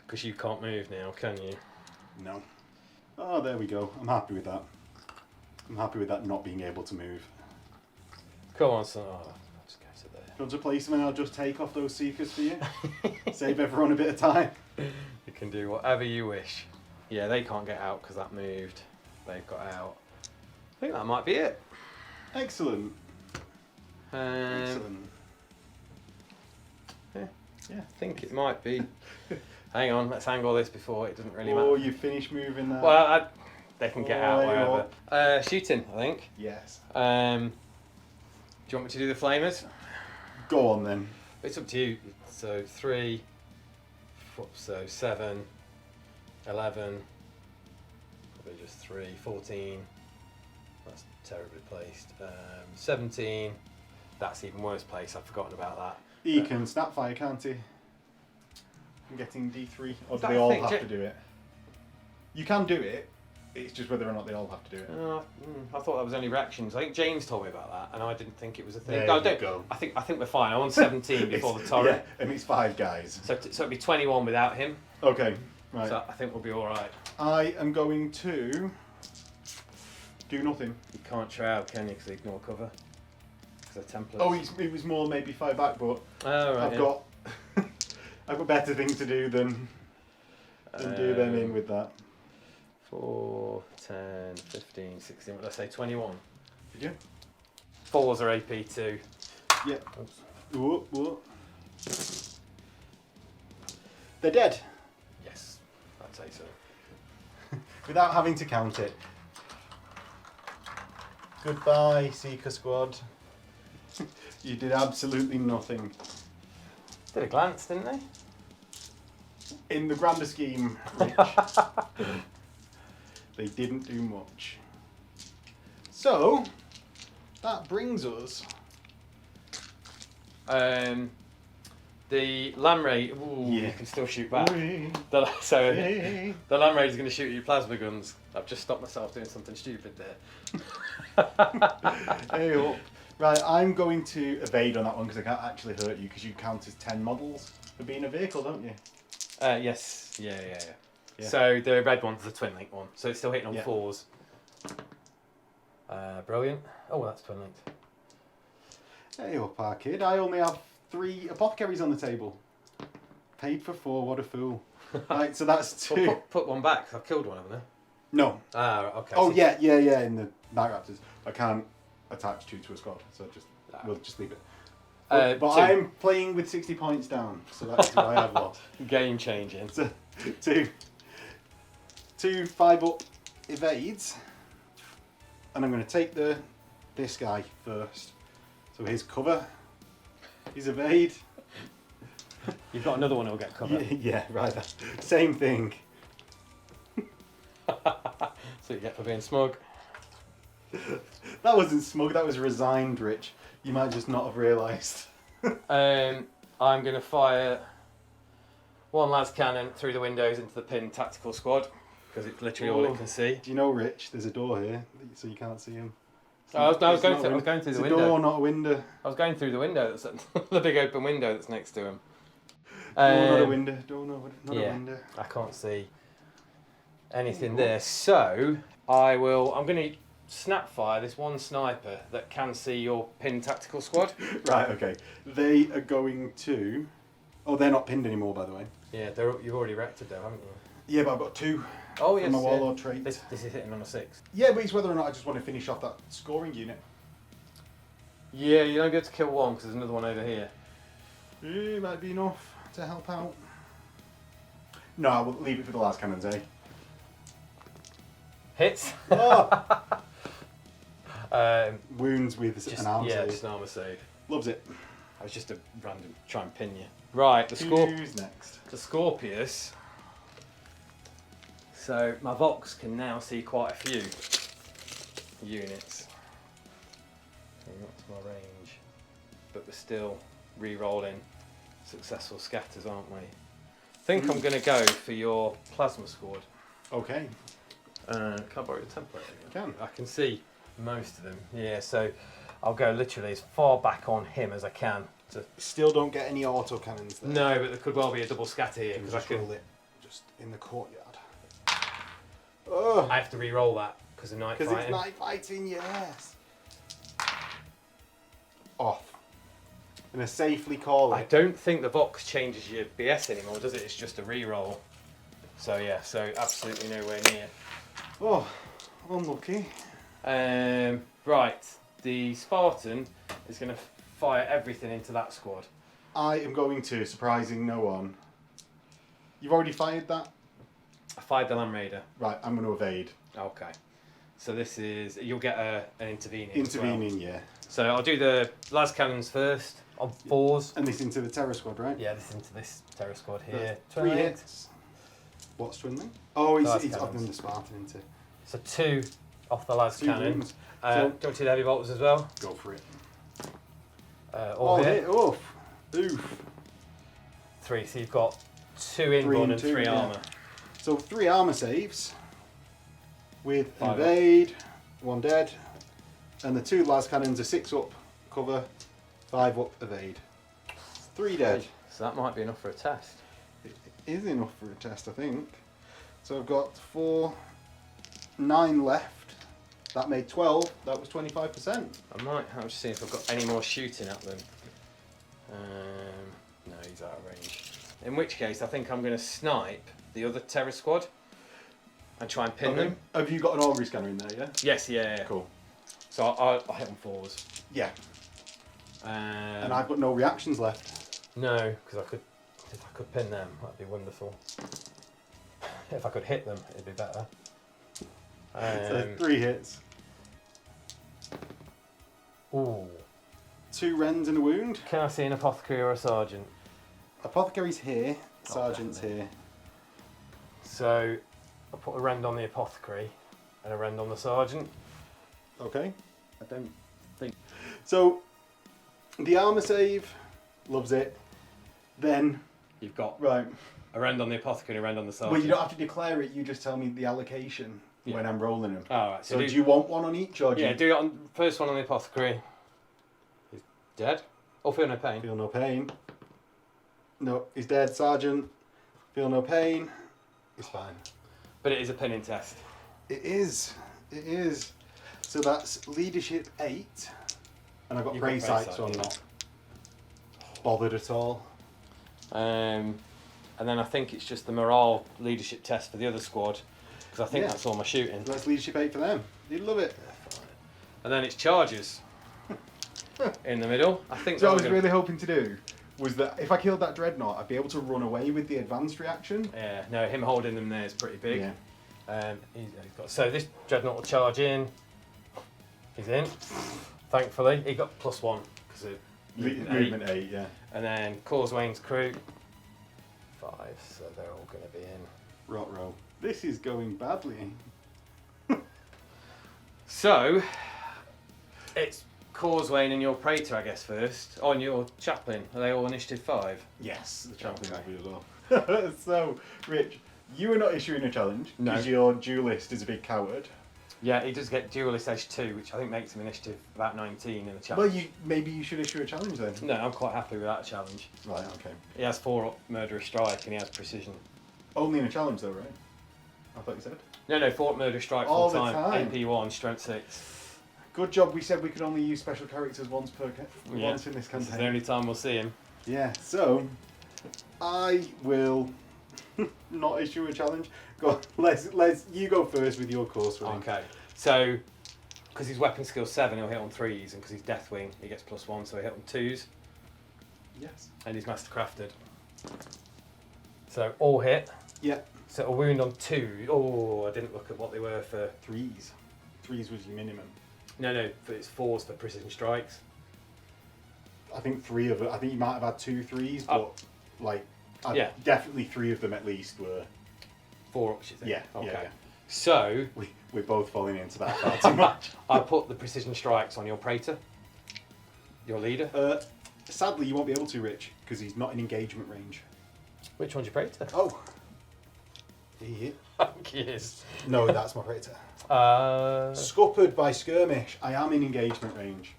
Because you can't move now, can you? No. Oh, there we go. I'm happy with that. I'm happy with that not being able to move. Come on, son. Oh, I'll just go to there. Do you want to place them and I'll just take off those seekers for you? Save everyone a bit of time. You can do whatever you wish. Yeah, they can't get out because that moved. They've got out. I think that might be it. Excellent. Excellent. Yeah, I think it might be. Hang on, let's angle this before it doesn't really matter. Oh, you finished moving that. Well, they can get out Oh, wherever. Shooting, I think. Yes. you want me to do the flamers? Go on then. It's up to you. So 3, 4, so 7, 11, probably just 3, 14. That's terribly placed. 17. That's even worse place. I've forgotten about that. He can Snapfire, can't he? I'm getting D3. Or do That they all thing, have to do it? You can do it. It's just whether or not they all have to do it. I thought that was only reactions. I think James told me about that, and I didn't think it was a thing. There No, you don't. go. I think we're fine. I'm on 17 before the torrent. Yeah, and it's 5 guys. So it'll be 21 without him. Okay, right. So I think we'll be all right. I am going to do nothing. You can't shroud, can you? Because they ignore cover. Because they're templates. Oh, it was more maybe 5 back, but I've got I've got better things to do than do them in with that. 4, 10, 15, 16. What did I say? 21. Did you? 4s are AP 2. Yeah. Whoop, whoop. They're dead. Yes, I'd say so. Without having to count it. Goodbye, Seeker Squad. You did absolutely nothing. Did a glance, didn't they? In the grander scheme, Rich, they didn't do much. So, that brings us... The Lamb Ray, you can still shoot back. The Lamb Ray is going to shoot at your plasma guns. I've just stopped myself doing something stupid there. Hey up. Right, I'm going to evade on that one because I can't actually hurt you because you count as 10 models for being a vehicle, don't you? Yes, yeah. So the red one's the twin link one, so it's still hitting on Yeah. 4s. Brilliant. Oh, that's twin linked. Hey up, our kid. I only have 3 apothecaries on the table. Paid for 4, what a fool. Right, so that's 2. Well, put one back. I've killed one, haven't I? No. Okay. Oh, so yeah, in the Night Raptors. I can't attach 2 to a squad, so we'll just leave it. But 2. I'm playing with 60 points down, so that's why I've lost. Game changing. So, 2 5-up evades, and I'm going to take this guy first. So his cover, his evade. You've got another one who'll get cover. Yeah, right. Same thing. So you get for being smug. That wasn't smug. That was resigned, Rich. You might just not have realised. I'm going to fire one las cannon through the windows into the pinned tactical squad because it's literally all it can see. Do you know, Rich? There's a door here, so you can't see him. I was going through the It's window. a door, not a window. I was going through the window. That's the big open window that's next to him. Door, not a window. Door, not a yeah, window. I can't see anything there. So I'm going to snap fire this one sniper that can see your pinned tactical squad. Right, okay. They are going to... Oh, they're not pinned anymore, by the way. Yeah, you've already wrecked it though, haven't you? Yeah, but I've got 2 Oh yes. from my Warlord trait. This is hitting on a 6. Yeah, but it's whether or not I just want to finish off that scoring unit. Yeah, you don't get to kill one because there's another one over here. Yeah, might be enough to help out. No, I will leave it for the last cannons, eh? Hits. Oh! Um, Wounds with an arm yeah, save. just an armour save. Loves it. I was just a random try and pin you. Right, Who's next? the Scorpius. So my Vox can now see quite a few units. So not to my range, but we're still re-rolling successful scatters, aren't we? I think I'm going to go for your plasma squad. Okay. Can I borrow the template again? Can. I can see most of them. Yeah, so I'll go literally as far back on him as I can. Still don't get any auto cannons there. No, but there could well be a double scatter here because I Just can. roll it just in the courtyard. Oh, I have to re-roll that because of night because fighting. it's night fighting, yes. Off. Gonna safely call I it. don't think the Vox changes your BS anymore, does it? It's just a re-roll. So yeah, so absolutely nowhere near. Oh, unlucky. Right, the Spartan is going to fire everything into that squad. I am going to, surprising no one. You've already fired that? I fired the Land Raider. Right, I'm going to evade. Okay. So this is, you'll get an intervening. as well. Intervening, yeah. So I'll do the las cannons first on 4s. And this into the terror squad, right? Yeah, this into this terror squad here. So 3 hits. What's twinning? Oh, he's Las up cannons. in the Spartan into. So 2 off the las 2 cannon. wounds. Do you want to do the heavy bolters as well? Go for it. All hit. hit. Oof. Oof. 3, so you've got 2 invuln and 3 armour. So 3 armor saves with 5 invade, 1 dead, and the 2 las cannons are 6 up cover, 5 up evade. 3 dead. So that might be enough for a test. It is enough for a test, I think. So I've got 4, 9 left. That made 12. That was 25%. I might have to see if I've got any more shooting at them. No, he's out of range. In which case, I think I'm going to snipe the other terror squad and try and pin them. Have you got an augury scanner in there? Yeah. Yes, yeah. Cool. So I'll hit on 4s. Yeah. And I've got no reactions left. No, because if I could pin them, that'd be wonderful. If I could hit them, it'd be better. So 3 hits. Ooh. 2 rends and a wound. Can I see an apothecary or a sergeant? Apothecary's here. Sergeant's here. So I'll put a rend on the apothecary and a rend on the sergeant. Okay. I don't think. So the armor save, loves it. Then You've got right. a rend on the apothecary and a rend on the sergeant. Well, you don't have to declare it. You just tell me the allocation when I'm rolling them. Oh, right. So do you want one on each, or do Yeah, you do it on first one on the apothecary. He's dead. Or feel no pain. feel no pain? No, he's dead. Sergeant, feel no pain. It's fine. But it is a pinning test. It is. It is. So that's leadership 8, and I've got You've grey got sight, grey so I'm sight, not bothered at all. And then I think it's just the morale leadership test for the other squad, because I think Yeah. that's all my shooting. So that's leadership 8 for them. You'd love it. And then it's charges in the middle. I think So I that was we're gonna- really hoping to do was that if I killed that dreadnought, I'd be able to run away with the advanced reaction. Yeah, no, him holding them there is pretty big. Yeah. He's got, so this dreadnought will charge in. He's in. Thankfully, he got +1 because of Movement 8, yeah. And then Causewayne's crew 5, so they're all going to be in. Rot row. This is going badly. So it's Causewayne and your Praetor, I guess, first. On your chaplain, are they all initiative 5? Yes, the chaplain Okay. will be as well. So, Rich, you are not issuing a challenge No. because your duelist is a big coward. Yeah, he does get duelist edge 2, which I think makes him initiative about 19 in the Well, challenge. maybe you should issue a challenge then. No, I'm quite happy with that challenge. Right, okay. He has 4 up murderous strike and he has precision. Only in a challenge though, right? I thought you said. No, 4 up murderous strike All full the time. time. AP1, strength 6. Good job. We said we could only use special characters once Yeah. once in this This is the campaign. only time we'll see him. Yeah. So, I will not issue a challenge. Go. Let's. You go first with your course. Wayne. Okay, so because he's weapon skill 7, he'll hit on 3s, and because he's Deathwing, he gets +1, so he hit on 2s, Yes. and he's mastercrafted. So all hit. Yeah. So a wound on 2. Oh, I didn't look at what they were for. 3s. 3s was your minimum. No, but it's 4s for precision strikes. I think 3 of it. I think you might have had 2 3s, but like, Yeah. definitely 3 of them at least were. 4 ups, you think? Yeah. Okay. Yeah. So We're both falling into that far too much. I put the precision strikes on your Praetor, your leader. Sadly, you won't be able to, Rich, because he's not in engagement range. Which one's your Praetor? Oh. He. Yes. No, that's my Praetor. Scuppered by skirmish. I am in engagement range.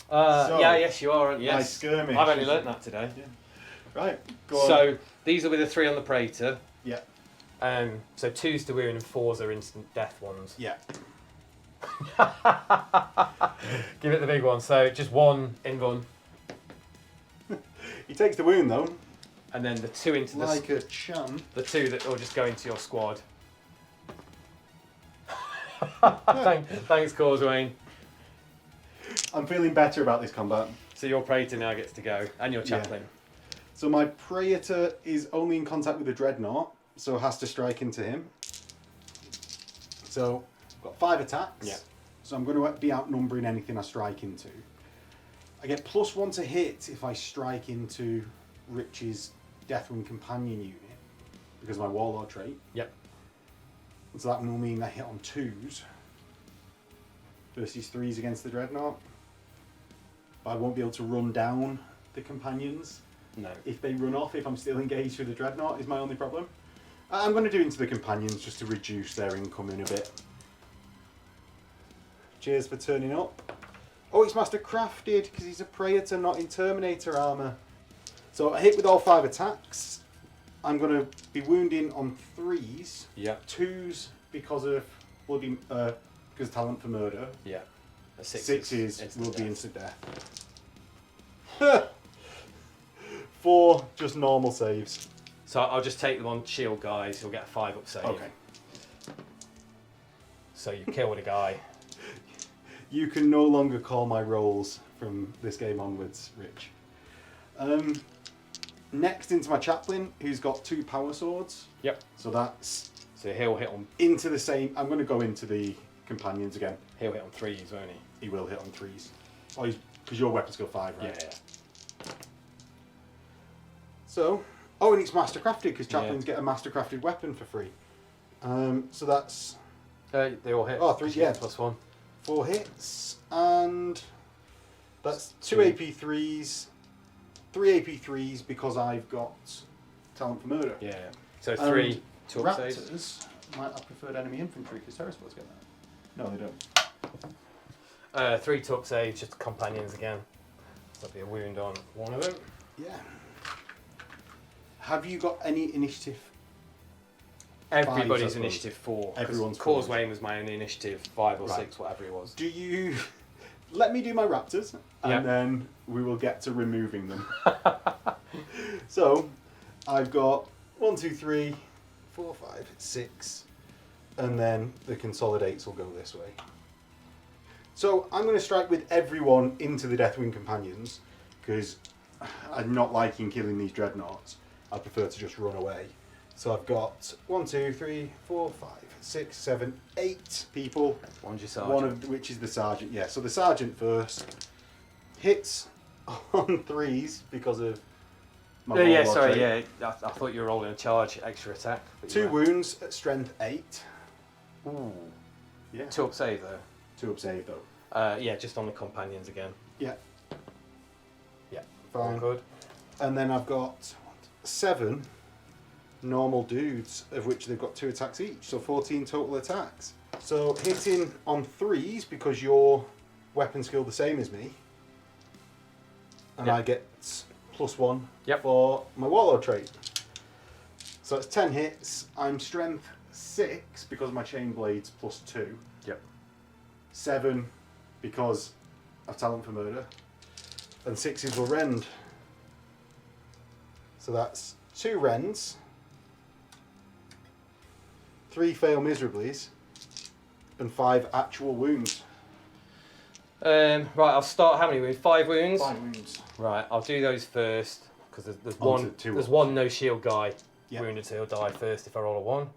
So, yeah, yes, you are. Yes. by skirmish. I've only learnt that today. Right. Go on. So these are with a 3 on the Praetor. Yeah. So 2's to wound and 4's are instant death ones. Yeah. Give it the big one. So just 1 invuln, He takes the wound though, and then the 2 into like a chum. the 2 that will just go into your squad. Thanks, Causewayne. I'm feeling better about this combat. So your Praetor now gets to go, and your chaplain. So my Praetor is only in contact with the Dreadnought, so has to strike into him. So got 5 attacks. Yeah. So I'm going to be outnumbering anything I strike into. I get +1 to hit if I strike into Rich's Deathwing Companion unit because of my Warlord trait. Yep. And so that will mean I hit on 2s versus 3s against the Dreadnought. But I won't be able to run down the companions. No. If they run off, if I'm still engaged with the Dreadnought, is my only problem. I'm going to do into the companions just to reduce their incoming a bit. Cheers for turning up. Oh, it's Master Crafted because he's a Praetor, not in Terminator armour. So I hit with all 5 attacks. I'm going to be wounding on 3s. Yeah. 2s because of bloody because talent for murder. Yeah. A 6s will death. be instant death. 4 just normal saves. So I'll just take them on shield guys. You'll get a 5 up save. Okay. So you killed a guy. You can no longer call my rolls from this game onwards, Rich. Next into my chaplain, who's got 2 power swords. Yep. So that's So he'll hit on into the same. I'm going to go into the companions again. he'll hit on 3s, won't he? He will hit on 3s. Oh, because your weapons go 5, right? Yeah. So, and it's mastercrafted because chaplains get a mastercrafted weapon for free. So that's They all hit. Oh, 3, yeah. +1. 4 hits, and that's 2 2. AP3s, 3 AP3s because I've got talent for murder. Yeah. So 3 2 up Raptors saves. might have preferred enemy infantry because Terrorsports get that. No, they don't. 3 2 up saves, just companions again. So that'll be a wound on one of them. Yeah. Have you got any initiative? Everybody's I suppose. initiative 4. Everyone's Causeway was my only initiative 5 or Right. 6, whatever it was. Do you let me do my raptors, and Yeah. then we will get to removing them. So, I've got 1, 2, 3, 4, 5, 6, and then the consolidates will go this way. So I'm going to strike with everyone into the Deathwing Companions because I'm not liking killing these dreadnoughts. I prefer to just run away. So I've got 1, 2, 3, 4, 5, 6, 7, 8 people. One's your sergeant. One of which is the sergeant. Yeah. So the sergeant first hits on 3s because of my yeah, warlord sorry, trait. yeah. I thought you were rolling a charge, extra attack. but 2 you weren't. wounds at strength 8. Ooh. Yeah. 2 up save though. 2 up save though. Yeah, just on the companions again. Yeah. Yeah. Fine. All good. And then I've got 7 normal dudes, of which they've got 2 attacks each, so 14 total attacks. So hitting on 3s because your weapon skill the same as me, and Yep. I get +1 Yep. for my warlord trait. So it's 10 hits. I'm strength 6 because my chain blades +2. Yep. 7 because of talent for murder, and 6s will rend. So that's 2 rends, 3 fail miserably's, and 5 actual wounds. Right, I'll start. How many wounds? 5 wounds. 5 wounds. Right, I'll do those first because there's On to one. 2 There's up. one no shield guy Yep. wounded, so he'll die first if I roll a 1.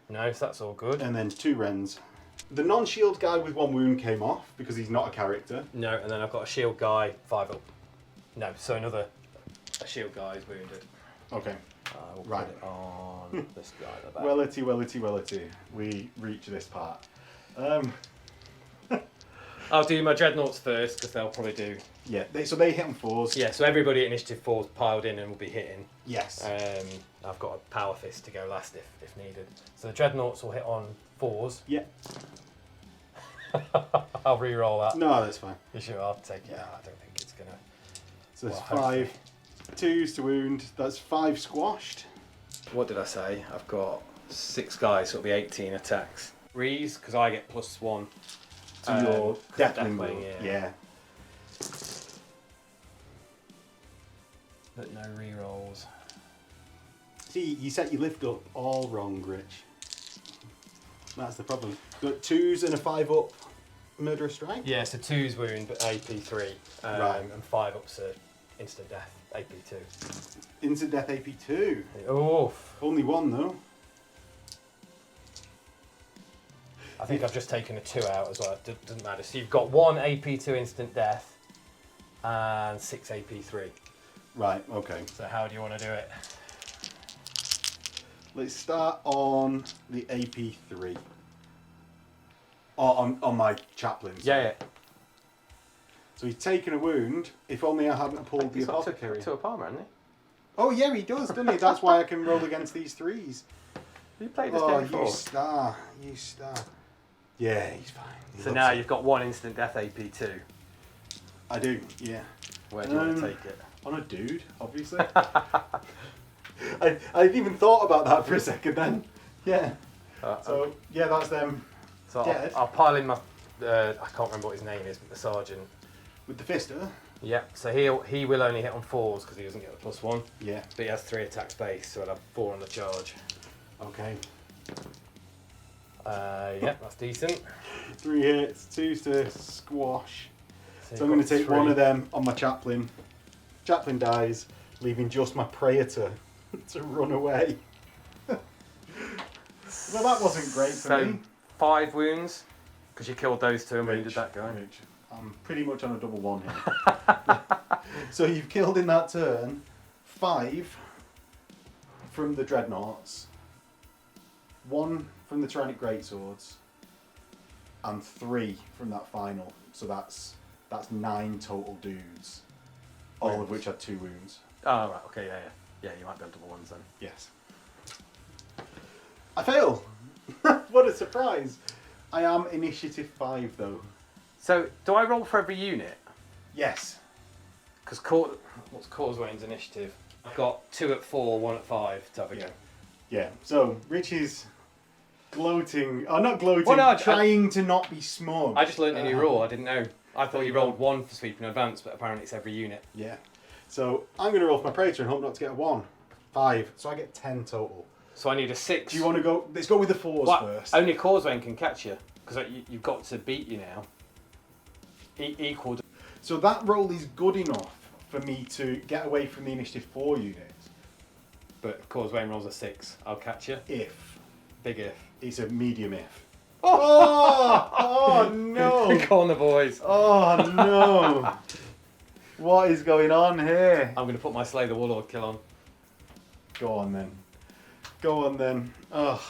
No, so that's all good. And then 2 rends. The non-shield guy with 1 wound came off because he's not a character. No, and then I've got a shield guy 5 up. No, so a shield guy is wounded. Okay. I will Right. put it on this guy at the back. Wellity. We reach this part. I'll do my dreadnoughts first because they'll probably do. Yeah, so they hit on 4s. Yeah, so everybody at initiative 4's piled in and will be hitting. Yes. I've got a power fist to go last if needed. So the dreadnoughts will hit on 4s. Yeah. I'll re-roll that. No, that's fine. You sure? I'll take it. I don't think it's gonna. So there's Well, 5 2s to wound. That's 5 squashed. What did I say? I've got 6 guys, so it'll be 18 attacks. Rees, because I get +1. To your Deathwing Deathwing, blow. yeah. But no re-rolls. See, you set your lift up all wrong, Rich. That's the problem. Got 2s and a 5 up murderous strike. Yeah, so 2's wound, but AP3. Right. And 5 up's instant death, AP2. Instant death AP2. Oh, Only 1 though. I think I've just taken a 2 out as well. It doesn't matter. So you've got 1 AP2 instant death and 6 AP3. Right, okay. So how do you want to do it? Let's start on the AP3. Or on my chaplain. Yeah. So he's taken a wound. If only I hadn't pulled the He's got apothecary. 2 Palmer, hasn't he? Oh yeah, he does, doesn't he? That's why I can roll against these 3s. You played this game before. You star. Yeah, he's fine. He So loves now it. you've got 1 instant death AP2. I do, yeah. Where do you want to take it? On a dude, obviously. I didn't even thought about that for a second then. Yeah. So, yeah, that's them. So dead. I'll pile in my... I can't remember what his name is, but the sergeant. With the fister? Yeah, so he will only hit on 4s because he doesn't get the +1. Yeah. But he has 3 attacks base, so he'll have 4 on the charge. Okay. Yeah, that's decent. 3 hits, 2 to squash. So I'm you've going got to take 3. one of them on my chaplain. Chaplain dies, leaving just my praetor to run away. Well, that wasn't great for me. 5 wounds, because you killed those 2 and wounded that guy. Rich. I'm pretty much on a double 1 here. So you've killed in that turn 5 from the dreadnoughts, 1 from the tyrannic greatswords, and 3 from that final. So that's 9 total dudes, all of which had 2 wounds. Oh, right, okay, yeah, you might be on double 1s then. Yes. I fail! What a surprise! I am initiative 5 though. So, do I roll for every unit? Yes. Because what's Causewayne's initiative? I've got 2 at 4, 1 at 5 to have a go. Yeah, so Rich is gloating, not gloating, Well, no, trying to not be smug. I just learnt a new rule, I didn't know. I thought you rolled 1 for sweep in advance, but apparently it's every unit. Yeah. So I'm going to roll for my Praetor and hope not to get a 1. 5, so I get 10 total. So I need a 6. Do you want to go, let's go with the 4s first. Only Causewayne can catch you, because you've got to beat you now. Equal. So that roll is good enough for me to get away from the initiative 4 units. But Causewayne rolls a 6. I'll catch you. If. Big if. It's a medium if. Oh no! Corner boys. Oh no! What is going on here? I'm going to put my Slay the Warlord kill on. Go on then. Go on then. Ugh.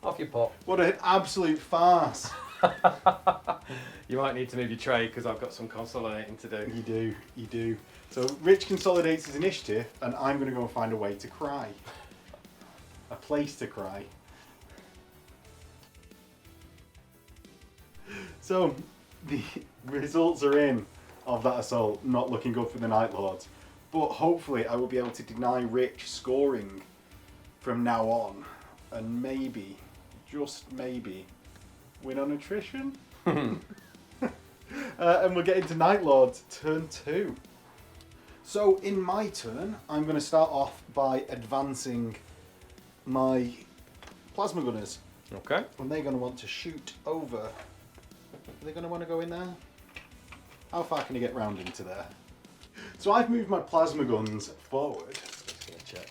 Off your pot. What an absolute farce. You might need to move your tray because I've got some consolidating to do. You do. So Rich consolidates his initiative and I'm going to go and find a way to cry. A place to cry. So the results are in of that assault, not looking good for the Night Lords. But hopefully I will be able to deny Rich scoring from now on and maybe, just maybe, win on attrition. And we'll get into Night Lords turn 2. So in my turn, I'm going to start off by advancing my plasma gunners. Okay. And they're going to want to shoot over. Are they going to want to go in there? How far can you get round into there? So I've moved my plasma guns forward. Just going to check.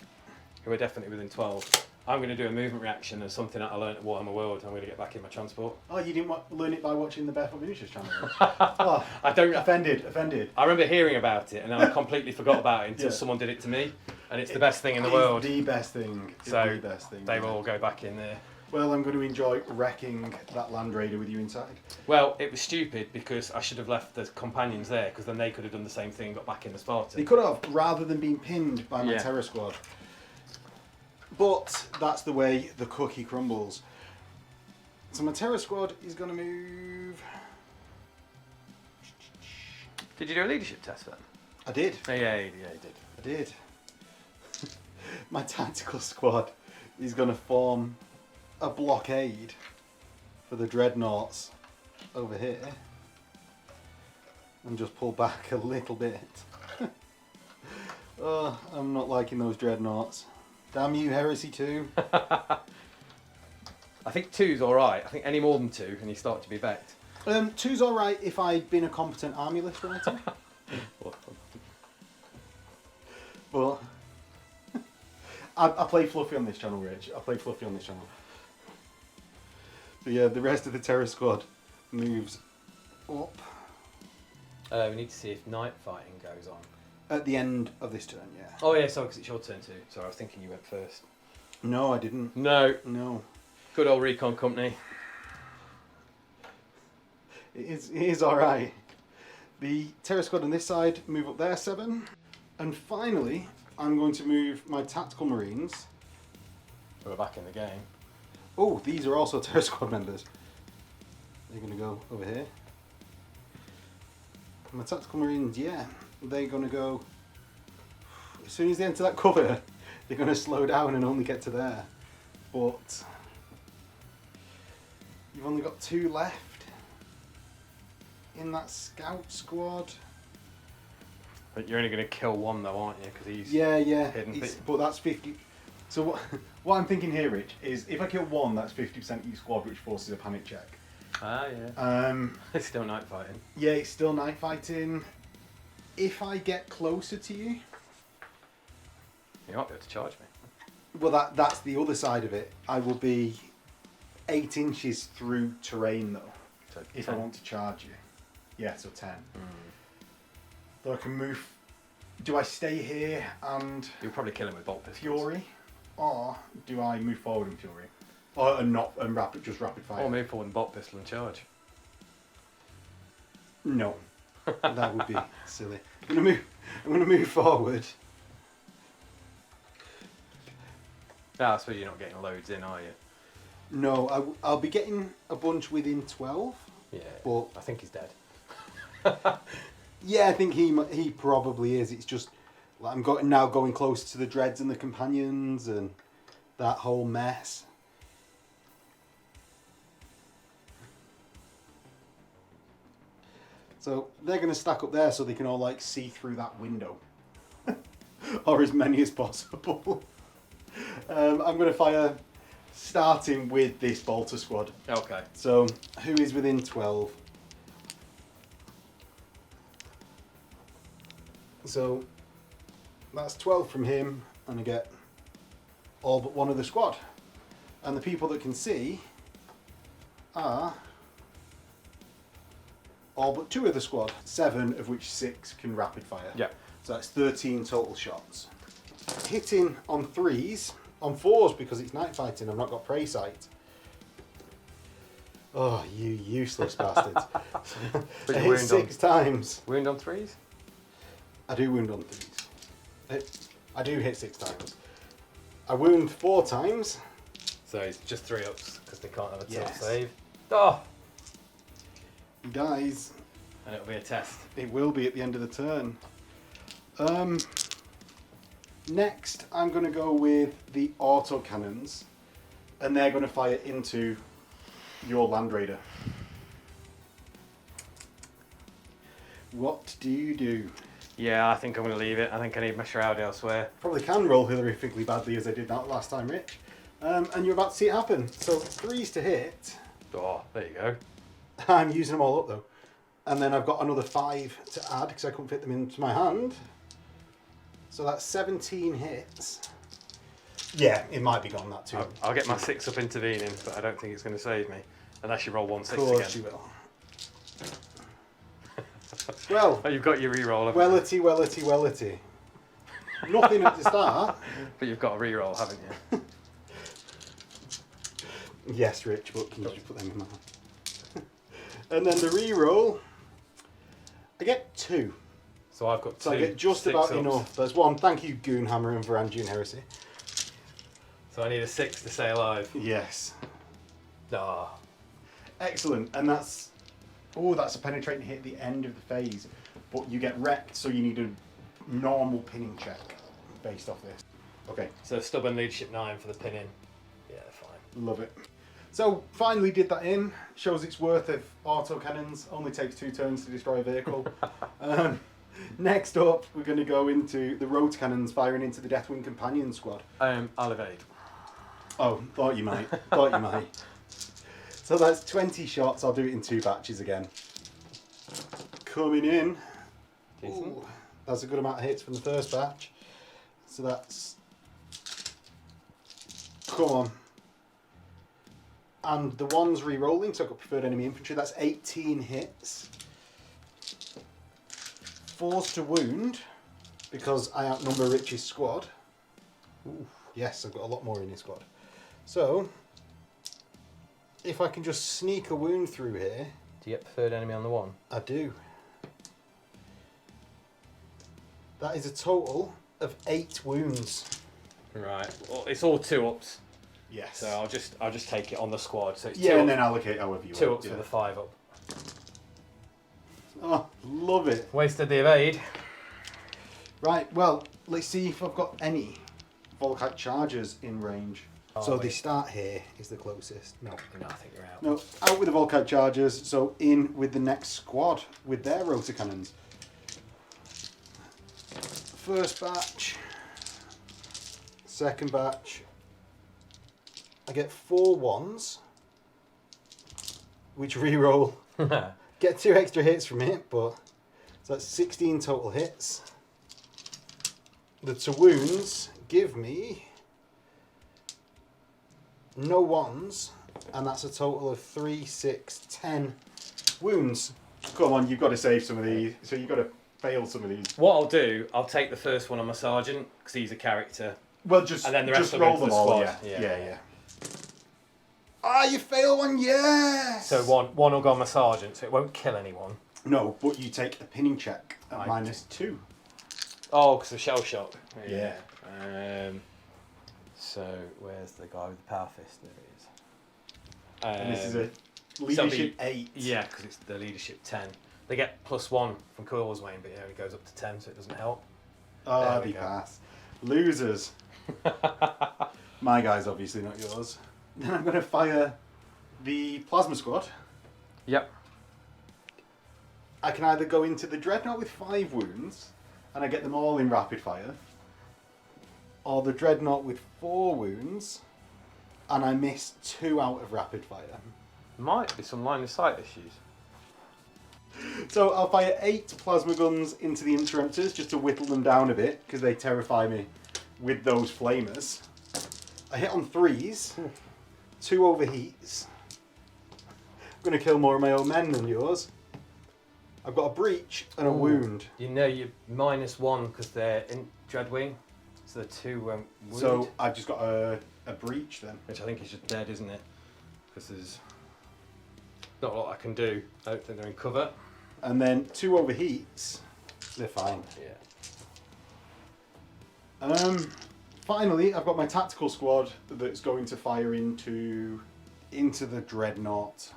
We're definitely within 12. I'm going to do a movement reaction and something that I learned at Warhammer World. I'm going to get back in my transport. Oh, you didn't learn it by watching the Bearfoot Miniatures channel? Oh, I don't. offended. I remember hearing about it and then I completely forgot about it until someone did it to me. And it's the best thing in the world. The best thing. So the best thing. they will all go back in there. Well, I'm going to enjoy wrecking that Land Raider with you inside. Well, it was stupid because I should have left the companions there because then they could have done the same thing and got back in the Spartan. They could have, rather than being pinned by my Yeah. terror squad. But that's the way the cookie crumbles. So my terror squad is going to move. Did you do a leadership test then? I did. Yeah, you did. I did. My tactical squad is going to form a blockade for the dreadnoughts over here and just pull back a little bit. Oh, I'm not liking those dreadnoughts. Damn you, Heresy 2. I think 2's alright. I think any more than 2 and you start to be backed. 2's alright if I'd been a competent army list writer. But I play fluffy on this channel, Rich. I play fluffy on this channel. But yeah, the rest of the Terror Squad moves up. We need to see if night fighting goes on. At the end of this turn, yeah. Oh yeah, sorry, because it's your turn too. Sorry, I was thinking you went first. No, I didn't. No. No. Good old recon company. It is alright. The Terror Squad on this side move up there 7. And finally, I'm going to move my Tactical Marines. We're back in the game. Oh, these are also Terror Squad members. They're going to go over here. My Tactical Marines, yeah, they're going to go... As soon as they enter that cover, they're going to slow down and only get to there. But you've only got 2 left in that Scout Squad. But you're only going to kill one though, aren't you? Because he's Yeah, hidden. but that's 50. So what I'm thinking here, Rich, is if I kill one, that's 50% each squad, which forces a panic check. Ah, yeah. It's still night fighting. Yeah, it's still night fighting. If I get closer to you, You might be able to charge me. well, that's the other side of it. I will be 8 inches through terrain though, So if 10. I want to charge you. Yeah, so 10. So I can move. Do I stay here and You'll probably kill him with bolt pistols. Fury, or do I move forward in Fury, or not and just rapid fire? Or move forward and bolt pistol and charge. No, that would be silly. I'm gonna move forward. Ah, I suppose you're not getting loads in, are you? No, I'll be getting a bunch within 12. Yeah. But I think he's dead. yeah, I think he probably is. It's just like I'm now going closer to the Dreads and the Companions and that whole mess. So they're going to stack up there so they can all like see through that window, or as many as possible. I'm going to fire, starting with this Bolter squad. Okay. So who is within 12? So that's 12 from him, and I get all but one of the squad. And the people that can see are all but 2 of the squad, 7 of which 6 can rapid fire. Yeah. So that's 13 total shots. Hitting on 3s, on 4s because it's night fighting, I've not got prey sight. Oh, you useless bastards. But I you hit 6 times. Wound on 3s? I do wound on 3s. I do hit 6 times. I wound 4 times. So it's just 3 ups because they can't have a Yes. save. Oh! He dies. And it'll be a test. It will be at the end of the turn. Next, I'm going to go with the auto cannons, and they're going to fire into your Land Raider. What do you do? Yeah, I think I'm going to leave it. I think I need my shroud elsewhere. Probably can roll horrifically badly as I did that last time, Rich. And you're about to see it happen. So 3s to hit. Oh, there you go. I'm using them all up though. And then I've got another 5 to add because I couldn't fit them into my hand. So that's 17 hits. Yeah, it might be gone that too. I'll get my 6 up intervening, but I don't think it's going to save me. Unless you roll 1 6 Of course again. you will. Well, Oh, you've got your reroll, haven't you? wellity. Nothing at the start. But you've got a reroll, haven't you? Yes, Rich, but can you just put them in my hand? And then the reroll, I get 2. So I've got 2. So I get just 6 about ups. enough. There's 1. Thank you, Goonhammer and Varangian Heresy. So I need a 6 to stay alive. Yes. Ah. Excellent. And that's... Oh, that's a penetrating hit at the end of the phase. But you get wrecked, so you need a normal pinning check based off this. Okay. So stubborn leadership 9 for the pinning. Yeah, fine. Love it. So, finally did that in. Shows its worth of auto cannons. Only takes 2 turns to destroy a vehicle. Next up, we're going to go into the road cannons firing into the Deathwing Companion squad. I'll evade. Oh, thought you might. Thought you might. So that's 20 shots. I'll do it in 2 batches again. Coming in. Decent. Ooh, that's a good amount of hits from the first batch. So that's... Come on. And the ones re-rolling, so I've got preferred enemy infantry, that's 18 hits. 4s to wound, because I outnumber Rich's squad. Ooh, yes, I've got a lot more in his squad. So, if I can just sneak a wound through here... Do you get preferred enemy on the 1? I do. That is a total of 8 wounds. Right. Well, it's all 2-ups. Yes. So I'll just take it on the squad. So it's yeah, 2 and then allocate however you want. 2 ups yeah. with a 5-up. Oh, love it. Wasted the evade. Right, well, let's see if I've got any Volkite chargers in range. Oh, so wait. they start here is the closest. No. No, I think you're out. No, out with the Volkite chargers, so in with the next squad with their rotor cannons. First batch. Second batch. I get 4 1s, which re-roll. Get 2 extra hits from it, but so that's 16 total hits. The to wounds give me no 1s, and that's a total of 3, 6, 10 wounds. Come on, you've got to save some of these. So you've got to fail some of these. What I'll do, I'll take the first one on my sergeant because he's a character. Well, just and then the rest just will roll go to them the all. squad. Yeah. Ah, you fail one, yes! So one will go on my sergeant, so it won't kill anyone. No, but you take a pinning check at Right. -2. Oh, because of shell shock. Yeah. So where's the guy with the power fist? There he is. And this is a so leadership 8. Yeah, because it's the leadership 10. They get +1 from Causewayne, but it goes up to 10, so it doesn't help. Oh, There happy we go. pass. Losers. My guy's obviously not yours. Then I'm going to fire the plasma squad. Yep. I can either go into the dreadnought with 5 wounds, and I get them all in rapid fire, or the dreadnought with 4 wounds, and I miss 2 out of rapid fire. Might be some line of sight issues. So I'll fire 8 plasma guns into the interrupters just to whittle them down a bit, because they terrify me with those flamers. I hit on 3s, 2 overheats. I'm going to kill more of my own men than yours. I've got a breach and a wound. You know you're -1 because they're in Dreadwing, so the 2 won't wound. So I've just got a breach then. Which I think is just dead, isn't it? Because there's not a lot I can do. I don't think they're in cover. And then 2 overheats. They're fine. Yeah. Finally, I've got my tactical squad that's going to fire into the dreadnought,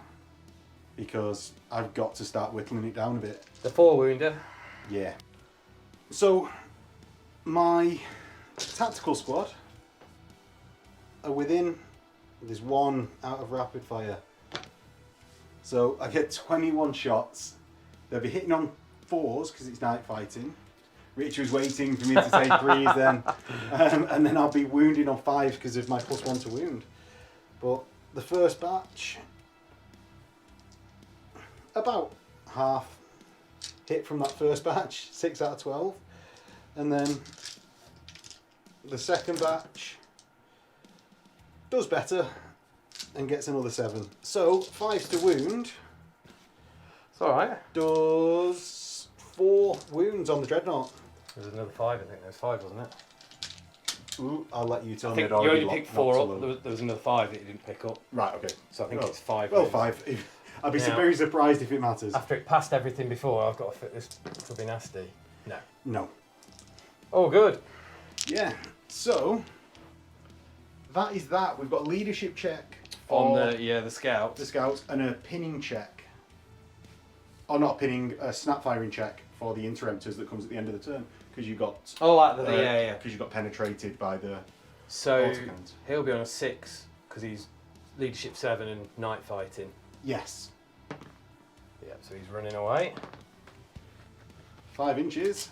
because I've got to start whittling it down a bit. The 4-wounder. Yeah. So my tactical squad are within. There's 1 out of rapid fire. So I get 21 shots. They'll be hitting on 4s because it's night fighting. Rich was waiting for me to say 3s then. And then I'll be wounding on 5s because of my +1 to wound. But the first batch, about half hit from that first batch, 6 out of 12. And then the second batch does better and gets another 7. So 5 to wound. It's alright. Does 4 wounds on the dreadnought. There's another 5, I think. There's 5, wasn't it? Ooh, I'll let you tell I me. think you only picked 4 up. There was another 5 that you didn't pick up. Right, okay. So I think it's 5. Well, really. 5. I'd be Now- very surprised if it matters. After it passed everything before, I've got to fit this. Could be nasty. No. No. Oh, good. Yeah. So that is that. We've got a leadership check On for the scout. the scouts and a pinning check. Or not pinning, a snap firing check for the interemptors that comes at the end of the turn, because you got Oh, yeah. because you got penetrated by the So autocannons. he'll be on a 6 because he's leadership 7 and night fighting. Yes. Yeah, so he's running away. 5 inches.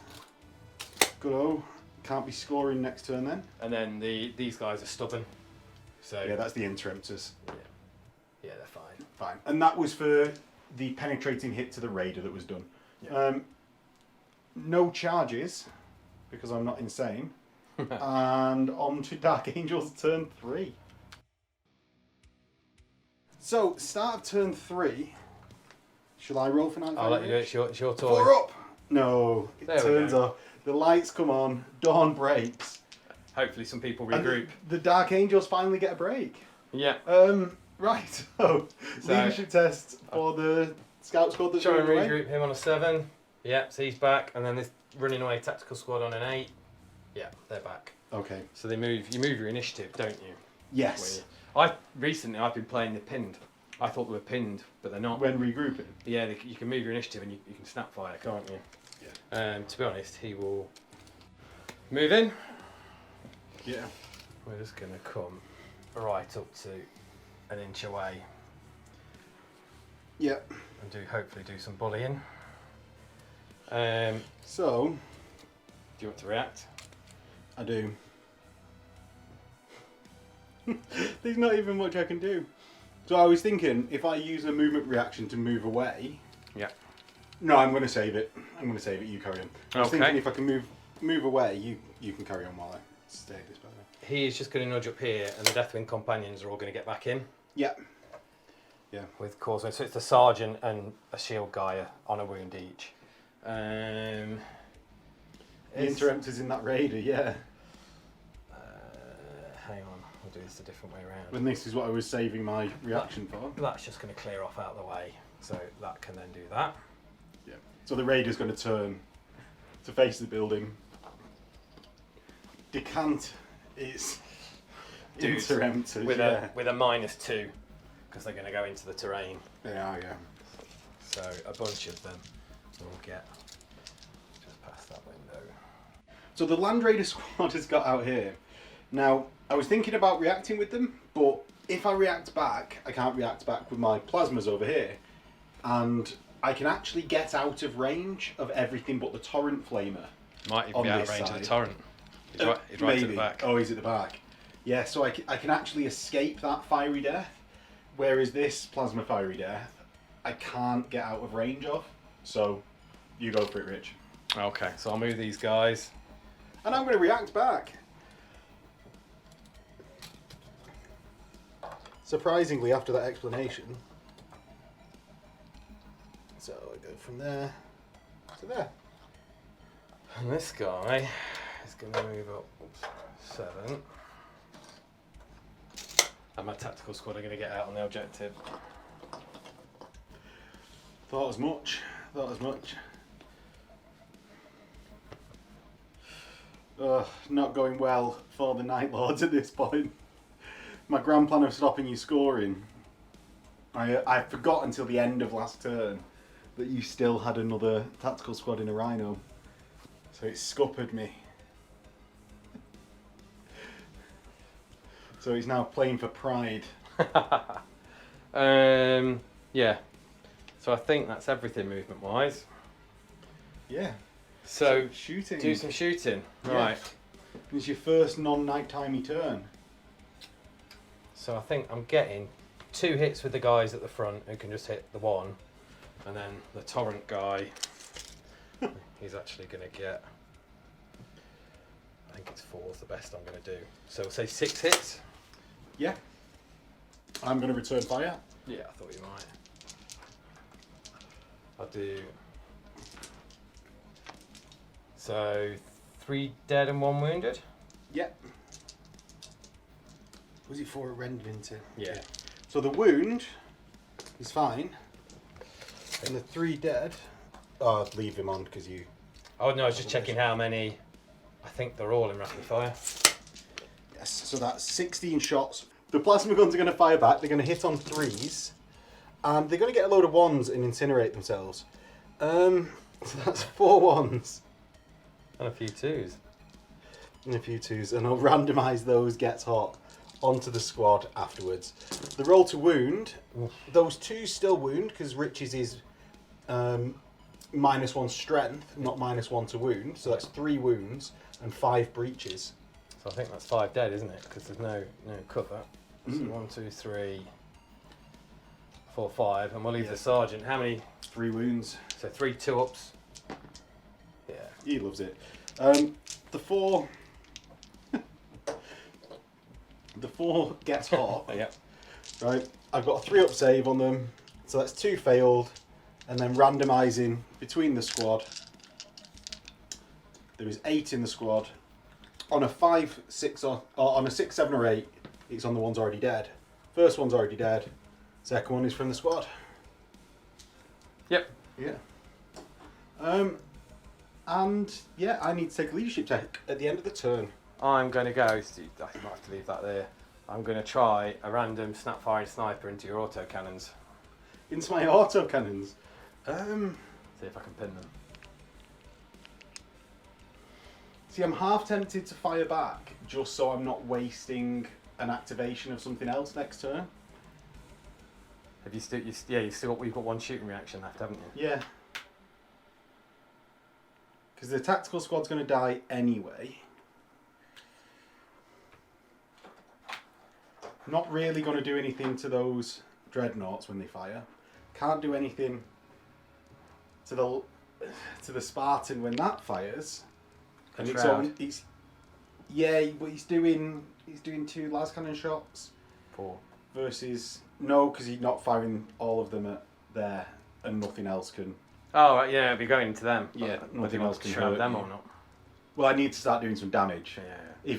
Good oh. Can't be scoring next turn then. And then these guys are stubborn. So Yeah, that's the interemptors. yeah, they're fine. Fine. And that was for the penetrating hit to the raider that was done. Yeah. No charges, because I'm not insane. And on to Dark Angels turn 3. So, start of turn 3. Shall I roll for night? I'll let you do it. It's your toy. 4 up! No, it There we turns go. off. The lights come on, dawn breaks. Hopefully some people and regroup. the Dark Angels finally get a break. Yeah. Right, so leadership test for the scout squad that's Try and running away. regroup him on a 7. Yeah, so he's back. And then this running away tactical squad on an 8. Yeah, they're back. Okay. So you move your initiative, don't you? Yes. Recently I've been playing the pinned. I thought they were pinned, but they're not. When regrouping. Yeah, you can move your initiative and you can snap fire, can't you? Yeah. To be honest, he will move in. Yeah. We're just going to come right up to an inch away Yeah. and hopefully do some bullying. So, Do you want to react? I do. There's not even much I can do. So I was thinking, if I use a movement reaction to move away... Yeah. No, I'm going to save it. You carry on. I was Okay. thinking if I can move away, you can carry on while I stay this better. He is just going to nudge up here and the Deathwing companions are all going to get back in. Yeah. Yeah. With causeway. So it's the sergeant and a shield guy on a wound each. The Interemptor's in that raider, yeah. Hang on, I'll do this a different way around. And this is what I was saving my reaction for. That's just going to clear off out of the way, so that can then do that. Yeah. So the raider's going to turn to face the building. Decant its Dudes, Interemptors, with yeah. a -2, because they're going to go into the terrain. They are, yeah. So a bunch of them will get just past that window. So the Land Raider squad has got out here. Now, I was thinking about reacting with them, but if I react back, I can't react back with my plasmas over here. And I can actually get out of range of everything but the Torrent Flamer. Might even On be out of this range of side. the torrent. He's right at Maybe. the back. Oh, he's at the back. Yeah, so I can actually escape that Fiery Death, whereas this Plasma Fiery Death, I can't get out of range of. So, you go for it, Rich. Okay, so I'll move these guys. And I'm going to react back. Surprisingly, after that explanation. So I go from there to there. And this guy is going to move up 7. And my tactical squad are going to get out on the objective. Thought as much. Thought as much. Not going well for the Night Lords at this point. My grand plan of stopping you scoring. I forgot until the end of last turn that you still had another tactical squad in a Rhino. So it scuppered me. So he's now playing for pride. Yeah. So I think that's everything movement wise. Yeah. So shooting. do some shooting. Yeah. Right. It's your first non-nightimey turn. So I think I'm getting 2 hits with the guys at the front who can just hit the 1. And then the torrent guy, he's actually going to get, I think it's 4 is the best I'm going to do. So we'll say 6 hits. Yeah. I'm going to return fire. Yeah, I thought you might. I'll do. So 3 dead and 1 wounded. Yeah. Was it 4 rendered into? Yeah. So the wound is fine. And the 3 dead. Oh, I'd leave him on because you. Oh no, I was just checking how many. I think they're all in rapid fire. Yes. So that's 16 shots. The plasma guns are going to fire back. They're going to hit on 3s. And they're going to get a load of 1s and incinerate themselves. So that's 4 1s. And a few 2s. And a few 2s. And I'll randomise those gets hot onto the squad afterwards. The roll to wound. Those 2 still wound because Rich's is -1 strength, not -1 to wound. So that's 3 wounds and 5 breaches. So I think that's 5 dead, isn't it? Because there's no cover. So 1, 2, 3, 4, 5, and we'll leave the sergeant. How many? 3 wounds. So 3 2-ups. Yeah. He loves it. The 4. The 4 gets hot. Yeah. Right, I've got a 3-up save on them, so that's 2 failed, and then randomising between the squad. There is 8 in the squad. On a 5, 6, or on a 6, 7, or 8, it's on the one's already dead. First one's already dead. Second one is from the squad. Yep. Yeah. And yeah, I need to take a leadership check at the end of the turn. I'm going to go. I might have to leave that there. I'm going to try a random snap-firing sniper into your autocannons. Into my autocannons. See if I can pin them. See, I'm half tempted to fire back just so I'm not wasting an activation of something else next turn. Have you still? You've got one shooting reaction left, haven't you? Yeah. Because the tactical squad's going to die anyway. Not really going to do anything to those dreadnoughts when they fire. Can't do anything to the Spartan when that fires. And it's yeah, but he's doing 2 las cannon shots. 4. Versus no, because he's not firing all of them at there, and nothing else can. Oh right, yeah, it'll be going to them. Yeah, nothing else can hurt them or not. Well, I need to start doing some damage. Yeah.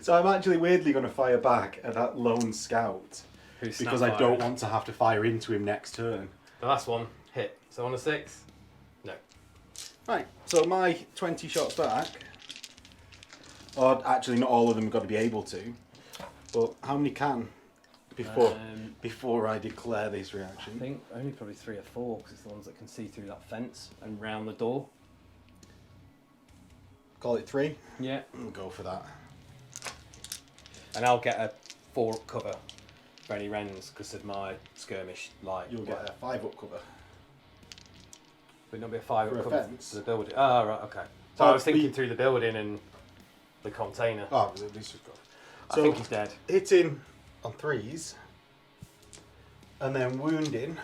So I'm actually weirdly going to fire back at that lone scout because I don't want to have to fire into him next turn. The last one hit. So on a 6. No. Right. So my 20 shots back. Or actually, not all of them have got to be able to. But how many can before I declare this reaction? I think only probably 3 or 4 because it's the ones that can see through that fence and round the door. Call it 3. Yeah. We'll go for that. And I'll get a 4-up cover for any Wrens because of my skirmish light. You'll get a 5-up cover. Would not be a 5-up For a cover fence? for the building. Oh, right, okay. So I was thinking through the building and the container. Oh, this is good. I think he's dead. Hitting on 3s, and then wounding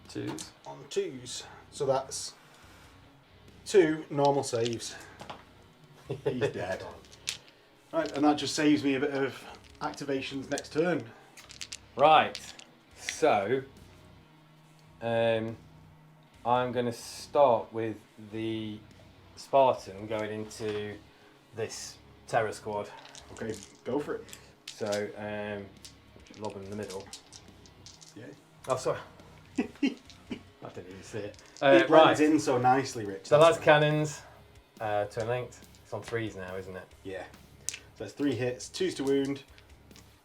2s. on 2s. So that's 2 normal saves. He's dead. Right, and that just saves me a bit of activations next turn. Right. So, I'm going to start with the Spartan going into this terror squad. Okay, go for it. So, lob him in the middle. Yeah. Oh, sorry. I didn't even see it. It Right. blends in so nicely, Rich. So that's cannons. Turn length. It's on 3s now, isn't it? Yeah. So that's 3 hits, 2s to wound,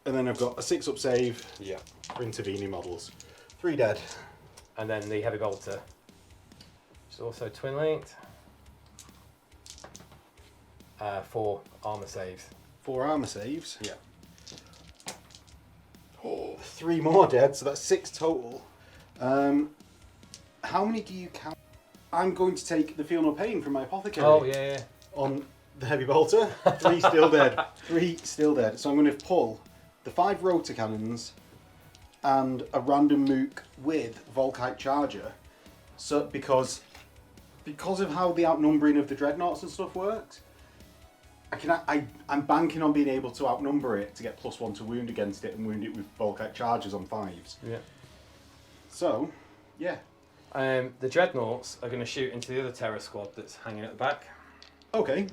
and then I've got a 6-up save Yeah. for intervening models. 3 dead. And then the heavy bolter, which is also twin linked. 4 armor saves. 4 armor saves. Yeah. Oh, 3 more dead, so that's 6 total. How many do you count? I'm going to take the feel no pain from my apothecary. Oh yeah. On the heavy bolter. 3 still dead. 3 still dead. So I'm going to pull the 5 rotor cannons and a random mook with Volkite Charger. So because of how the outnumbering of the dreadnoughts and stuff works, I'm banking on being able to outnumber it to get +1 to wound against it and wound it with Volkite Chargers on 5s. Yeah. So, yeah. The dreadnoughts are going to shoot into the other terror squad that's hanging at the back. Okay.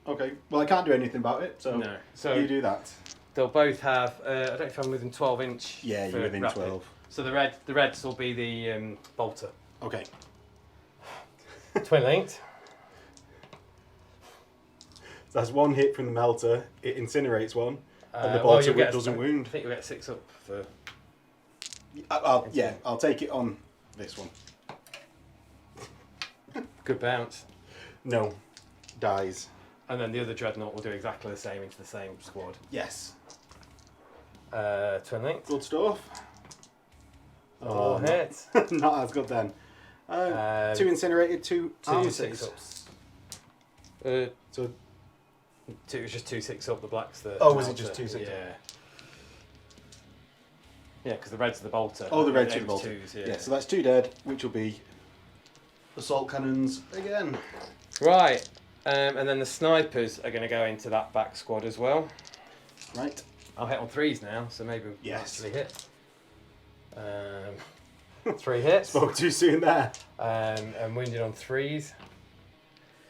Well, I can't do anything about it, so, No. So you do that. they'll both have. I don't know if I'm within 12 inch. Yeah, for you're within rapid. 12. So the reds will be the bolter. Okay. Twin linked. So that's 1 hit from the melter. It incinerates 1, and the Well, bolter you'll get doesn't wound. I think you'll get 6 up for. I'll take it on this one. Good bounce. No, dies. And then the other dreadnought will do exactly the same into the same squad. Yes. Twin linked. Good stuff. Oh, hit. Not as good then. 2 incinerated, 2 armor 6 saves. ups. So It was just 2 6 up. The blacks. The Oh, was it bolter. just 2 6 up? Yeah. Yeah, because the reds are the bolter. Oh, the reds They are the were bolter. 2s, yeah, so that's 2 dead, which will be assault cannons again. Right, and then the snipers are going to go into that back squad as well. Right. I'll hit on 3s now, so maybe we'll Yes. actually hit. 3 hits. Spoke too soon there. And wounded on 3s.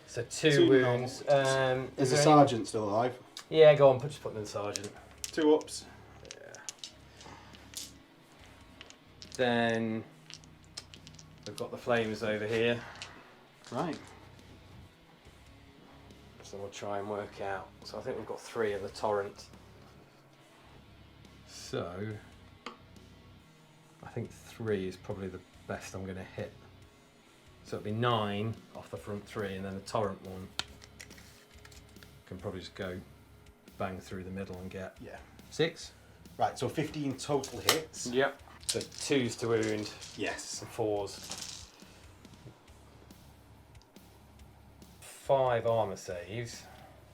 So 2 Two wounds. Is the there any- sergeant still alive? Yeah, go on, just put them in the sergeant. 2 ups. Yeah. Then we've got the flames over here. Right. So we'll try and work out. So I think we've got 3 in the torrent. So I think 3 is probably the best I'm going to hit. So it'll be 9 off the front 3, and then the torrent one can probably just go bang through the middle and get 6. Right, so 15 total hits. Yep. So 2s to wound Yes. and 4s. 5 armor saves.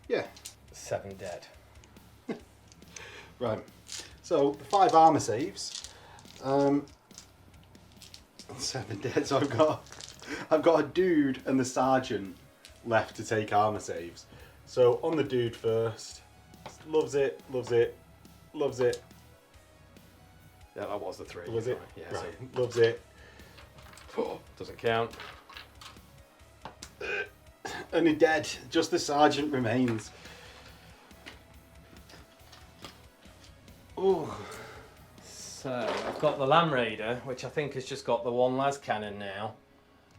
Yeah. 7 dead. Right. So the 5 armor saves. 7 dead. So I've got a dude and the sergeant left to take armor saves. So on the dude first. Loves it. Loves it. Loves it. Yeah, that was the 3. Was it? Yeah. Right. Loves it. So doesn't count. And he's dead. Just the sergeant remains. Oh. So I've got the Lamb Raider, which I think has just got the 1 las cannon now,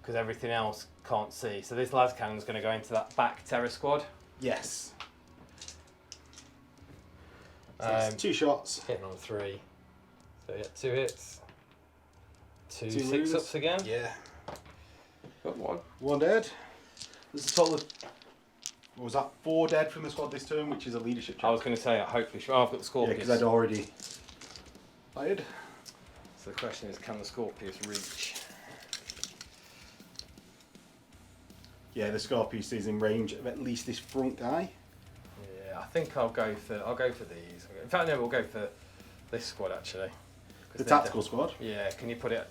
because everything else can't see. So this las cannon is going to go into that back terror squad. Yes. So that's 2 shots. Hitting on 3. So yeah, 2 hits. 2 2 6 wounds. ups again. Yeah. Got 1. 1 dead. There's a total of, what was that, 4 dead from the squad this turn, which is a leadership check. I was going to say, hopefully, oh, I've got the Yeah, Scorpius. because I'd already fired. So the question is, can the Scorpius reach? Yeah, the Scorpius is in range of at least this front guy. Yeah, I think I'll go for these. In fact, no, we'll go for this squad actually. The tactical squad. Yeah, can you put it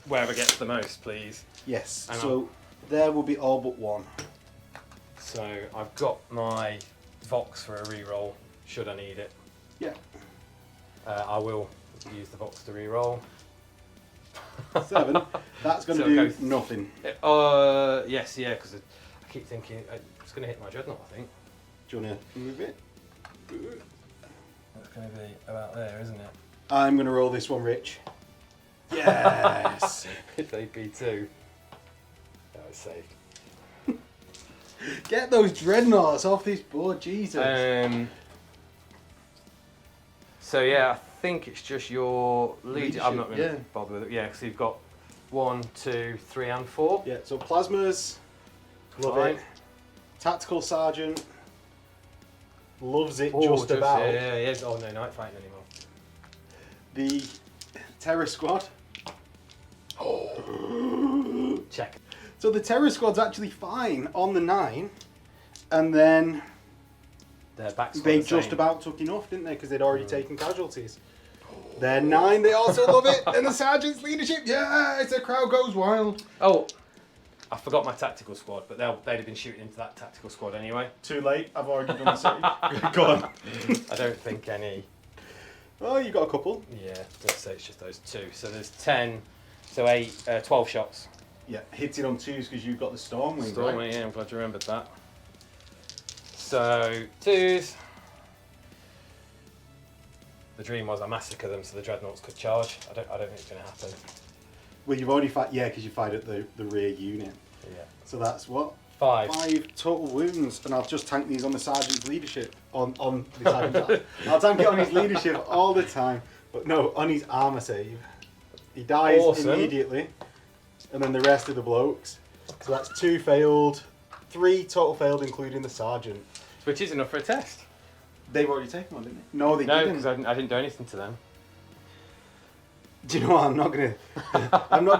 wherever gets the most, please? Yes. Hang So there will be all but 1. So I've got my Vox for a reroll, should I need it. Yeah. I will use the Vox to reroll. 7. That's going to So do go nothing. Yes, yeah, because I keep thinking it's going to hit my Dreadnought, I think. Do you want to move it? That's going to be about there, isn't it? I'm going to roll this one, Rich. Yes. It's AP2. That was safe. Get those dreadnoughts off this board, Jesus. So yeah, I think it's just your leader. I'm not going to Leadership, bother with it. Yeah, because you've got 1, 2, 3, and 4. Yeah, so plasmas, love Fine. it. Tactical sergeant, loves it Oh, just about. Yeah. Oh no, night fighting anymore. The terror squad. Check. So the terror squad's actually fine on the 9, and then Their back they just about took enough, didn't they? Because they'd already taken casualties. They're 9, they also love it, and the sergeant's leadership, yeah, it's a crowd goes wild. Oh, I forgot my tactical squad, but they'd have been shooting into that tactical squad anyway. Too late, I've already done the save. Go on. I don't think any. Oh, you got a couple. Yeah, let's say it's just those 2. So there's 10, so 12 shots. Yeah, hits it on 2s because you've got the Stormwing, Stormy, right? yeah, I'm glad you remembered that. So 2s. The dream was I massacre them so the dreadnoughts could charge. I don't think it's going to happen. Well, you've already fired, yeah, because you fired at the rear unit. Yeah. So that's what? 5. 5 total wounds, and I'll just tank these on the sergeant's leadership. On the sergeant's I'll tank it on his leadership all the time. But no, on his armour save. He dies Awesome. immediately. And then the rest of the blokes. So that's 2 failed, 3 total failed, including the sergeant. Which is enough for a test. They've already taken one, didn't they? No, they No, didn't. because I didn't do anything to them. Do you know what? I'm not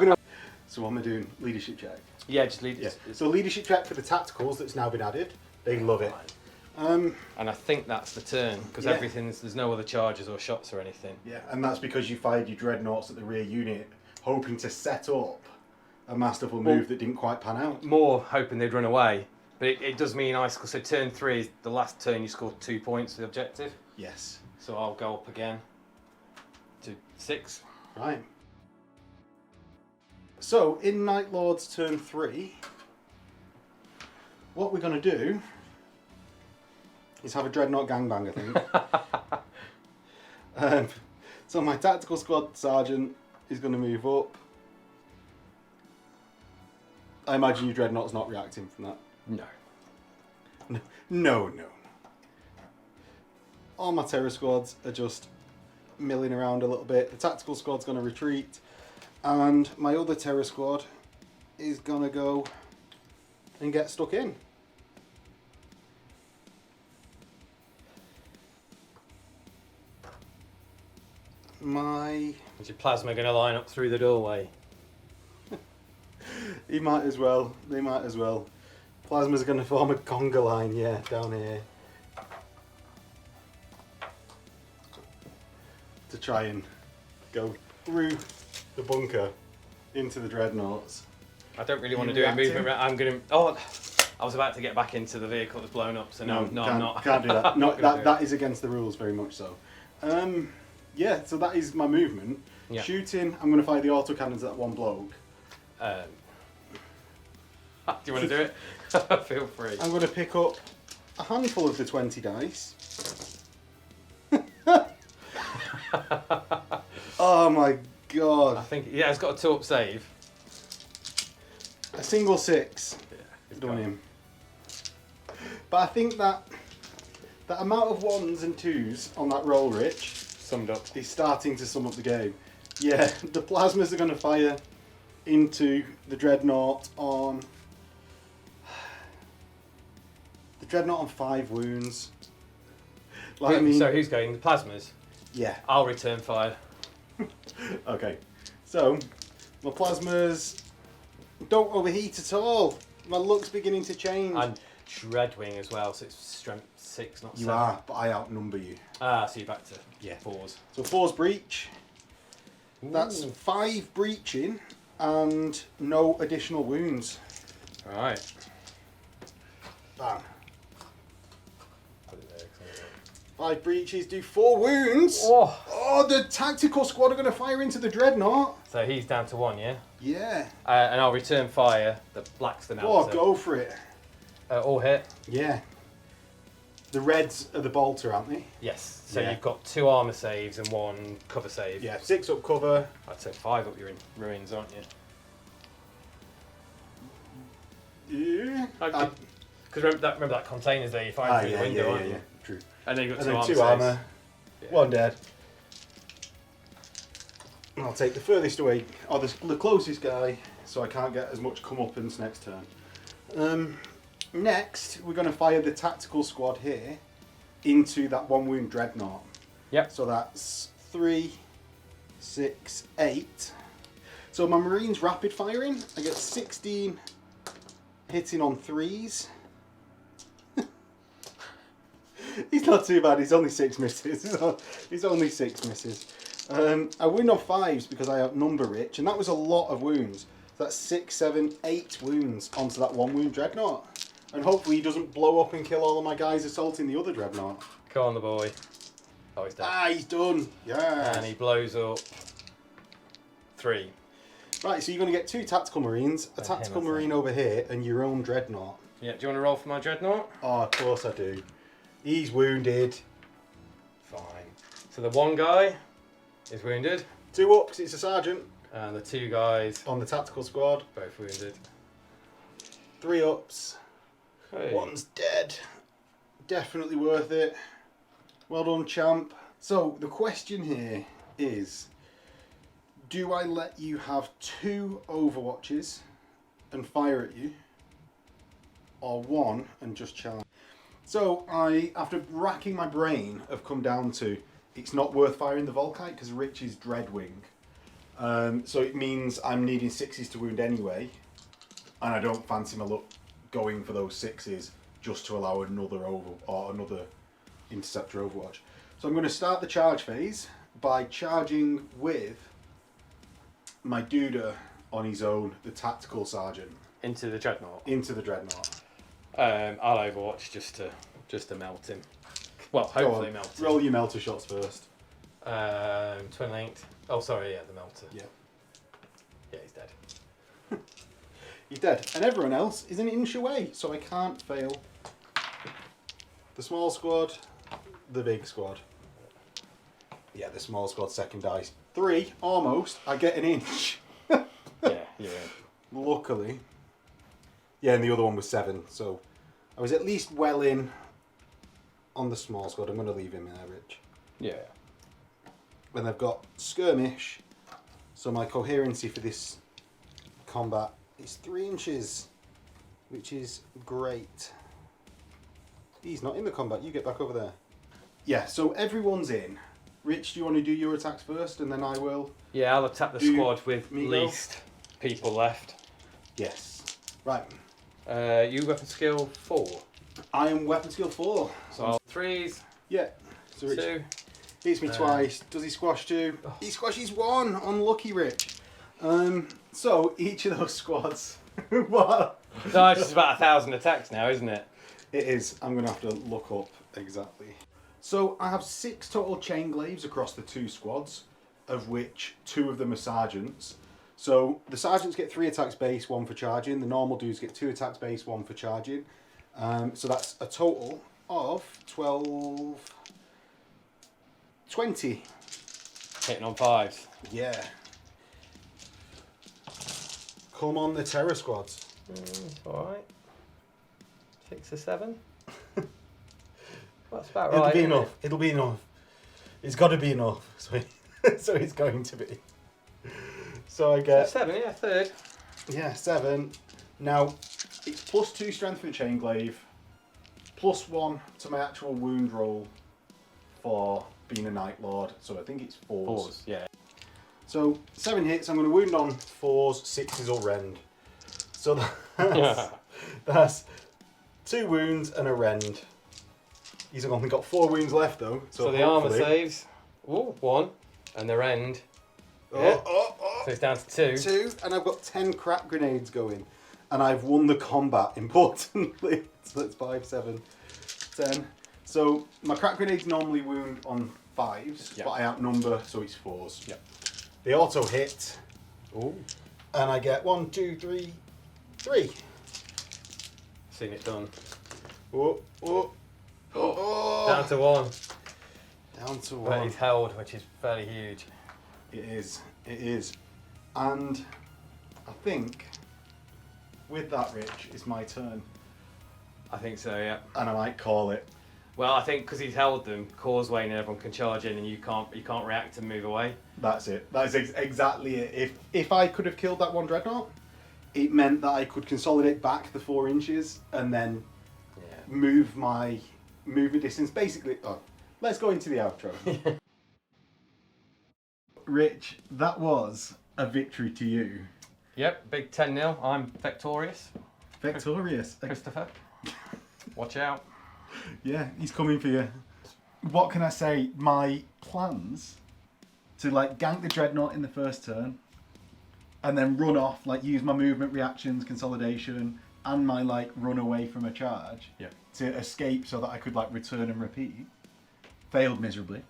gonna. So what am I doing? Leadership check. Yeah, just lead. Yeah. So leadership check for the tacticals that's now been added. They love it. And I think that's the turn because Yeah. there's no other charges or shots or anything. Yeah, and that's because you fired your dreadnoughts at the rear unit, hoping to set up a masterful move that didn't quite pan out. More hoping they'd run away, but it does mean so turn 3 is the last turn you scored 2 points for the objective. Yes. So I'll go up again to 6. Right. So, in Night Lord's turn 3, what we're going to do is have a Dreadnought gangbang, I think. So my tactical squad sergeant is going to move up. I imagine your Dreadnought's not reacting from that. No. No. All my terror squads are just milling around a little bit. The tactical squad's going to retreat. And my other terror squad is going to go and get stuck in. Is your plasma going to line up through the doorway? He might as well. They might as well. Plasma's going to form a conga line, yeah, down here. To try and go through the bunker into the dreadnoughts. I don't really want to do a movement. I'm going to... Oh, I was about to get back into the vehicle that's blown up, so no, I'm not. Can't do that. No, that is against the rules, very much so. Yeah, so that is my movement. Yeah. Shooting, I'm going to fire the autocannons at that one bloke. Do you want to do it? Feel free. I'm going to pick up a handful of the 20 dice. Oh my god. I think, yeah, it's got a 2-up save. A single 6. Yeah, it's Done gone. him. But I think that amount of 1s and 2s on that roll, Rich, Summed up. is starting to sum up the game. Yeah, the plasmas are going to fire into the dreadnought on... The dreadnought on 5 wounds. Like, I mean, So who's going? The plasmas? yeah. I'll return fire. Okay. So, my plasmas don't overheat at all. My luck's beginning to change. I'm Dreadwing as well, so it's strength 6, not 7. You are, but I outnumber you. Ah, so you're back to Yeah. 4s. So 4's breach. That's 5 breaching and no additional wounds. Right. Bam. 5 breaches do 4 wounds. Oh, the tactical squad are going to fire into the dreadnought. So he's down to 1, yeah? Yeah. And I'll return fire. The black's the Oh, now. go for it. All hit? Yeah. The reds are the bolter, aren't they? Yes. So Yeah. you've got 2 armour saves and 1 cover save. Yeah, 6 up cover. I'd say 5 up, you're in ruins, aren't you? Yeah. Because remember that container's there, you're firing through the window, aren't you? True. And then you've got And 2 then armour 2 saves. armour. Yeah. 1 dead. I'll take the furthest away, or the closest guy, so I can't get as much comeuppance next turn. Next, we're going to fire the tactical squad here into that 1 wound dreadnought. Yep. So that's 3, 6, 8. So my Marine's rapid firing, I get 16 hitting on 3s. He's not too bad, he's only 6 misses. He's only 6 misses. I win on 5s because I outnumber Rich, and that was a lot of wounds. So that's 6, 7, 8 wounds onto that 1 wound dreadnought. And hopefully he doesn't blow up and kill all of my guys assaulting the other dreadnought. Come on, the boy. Oh, he's dead. Ah, he's done. Yeah. And he blows up 3. Right, so you're going to get 2 tactical marines, a him, tactical I think. marine over here, and your own dreadnought. Yeah, do you want to roll for my dreadnought? Oh, of course I do. He's wounded. Fine. So the 1 guy is wounded, 2 up, 'cause it's a sergeant. and the 2 guys On the tactical squad. both wounded. 3 ups. Hey. 1's dead. Definitely worth it. Well done, champ. So, the question here is, do I let you have 2 overwatches and fire at you? Or 1 and just challenge? So, after racking my brain, have come down to, it's not worth firing the Volkite because Rich is Dreadwing. So it means I'm needing 6s to wound anyway. And I don't fancy my luck going for those 6s just to allow another interceptor overwatch. So I'm going to start the charge phase by charging with my Duda on his own, the tactical sergeant, Into the dreadnought. into the dreadnought. I'll overwatch just to melt him. Well, Go hopefully on. melted. Roll your melter shots first. Twin linked. Oh, sorry, yeah, the melter. Yeah. Yeah, he's dead. He's dead. And everyone else is an inch away, so I can't fail. The small squad, the big squad. Yeah, the small squad second dice. 3, almost. I get an inch. Yeah. Luckily. Yeah, and the other one was 7, so I was at least well in on the small squad. I'm going to leave him there, Rich. Yeah. Then they've got skirmish, so my coherency for this combat is 3 inches, which is great. He's not in the combat, you get back over there. Yeah, so everyone's in. Rich, do you want to do your attacks first, and then I will? Yeah, I'll attack the Do squad with me go? least people left. Yes. Right. You weapon skill 4. I am weapon skill 4. So I'll 3s, Yeah. So Rich 2. hits me twice. Does he squash 2? He squashes 1. Unlucky, Rich. So each of those squads. What? No, it's just about 1,000 attacks now, isn't it? It is. I'm going to have to look up exactly. So I have 6 total chain glaives across the 2 squads, of which 2 of them are sergeants. So the sergeants get 3 attacks base, 1 for charging. The normal dudes get 2 attacks base, 1 for charging. So that's a total of 12... 20. Hitting on 5s. Yeah. Come on, the terror squads. Alright. 6 or 7? That's about It'll right. be isn't enough. it? It'll be enough. It's got to be enough. So it's going to be. So I get... So 7, yeah, third. Yeah, 7. Now, it's plus 2 strength for the chain glaive, plus 1 to my actual wound roll for being a Night Lord. So I think it's 4s. 4s, yeah. So 7 hits, I'm going to wound on 4s, 6s or rend. So that's 2 wounds and a rend. He's only got 4 wounds left though. So the armour saves. Ooh, 1. And the rend. Yeah. So it's down to 2. 2, and I've got 10 crack grenades going. And I've won the combat, importantly. So that's 5, 7, 10. So my crack grenades normally wound on 5s, but I outnumber, so it's 4s. Yep. They auto hit. Ooh. And I get 1, 2, 3, 3. Seen it done. Oh, oh, oh. Down to 1. Down to But 1. he's held, which is fairly huge. It is. It is. And I think with that, Rich, it's my turn. I think so, yeah. And I might call it. Well, I think because he's held them, Causeway and everyone can charge in, and you can't react and move away. That's it. That's exactly it. If I could have killed that one dreadnought, it meant that I could consolidate back the 4 inches and then move my movement distance. Basically, let's go into the outro. Rich, that was a victory to you. Yep, big 10-0. I'm victorious. Victorious. Christopher, watch out. Yeah, he's coming for you. What can I say? My plans to gank the dreadnought in the first turn and then run off, use my movement reactions, consolidation, and my run away from a charge to escape so that I could return and repeat, failed miserably.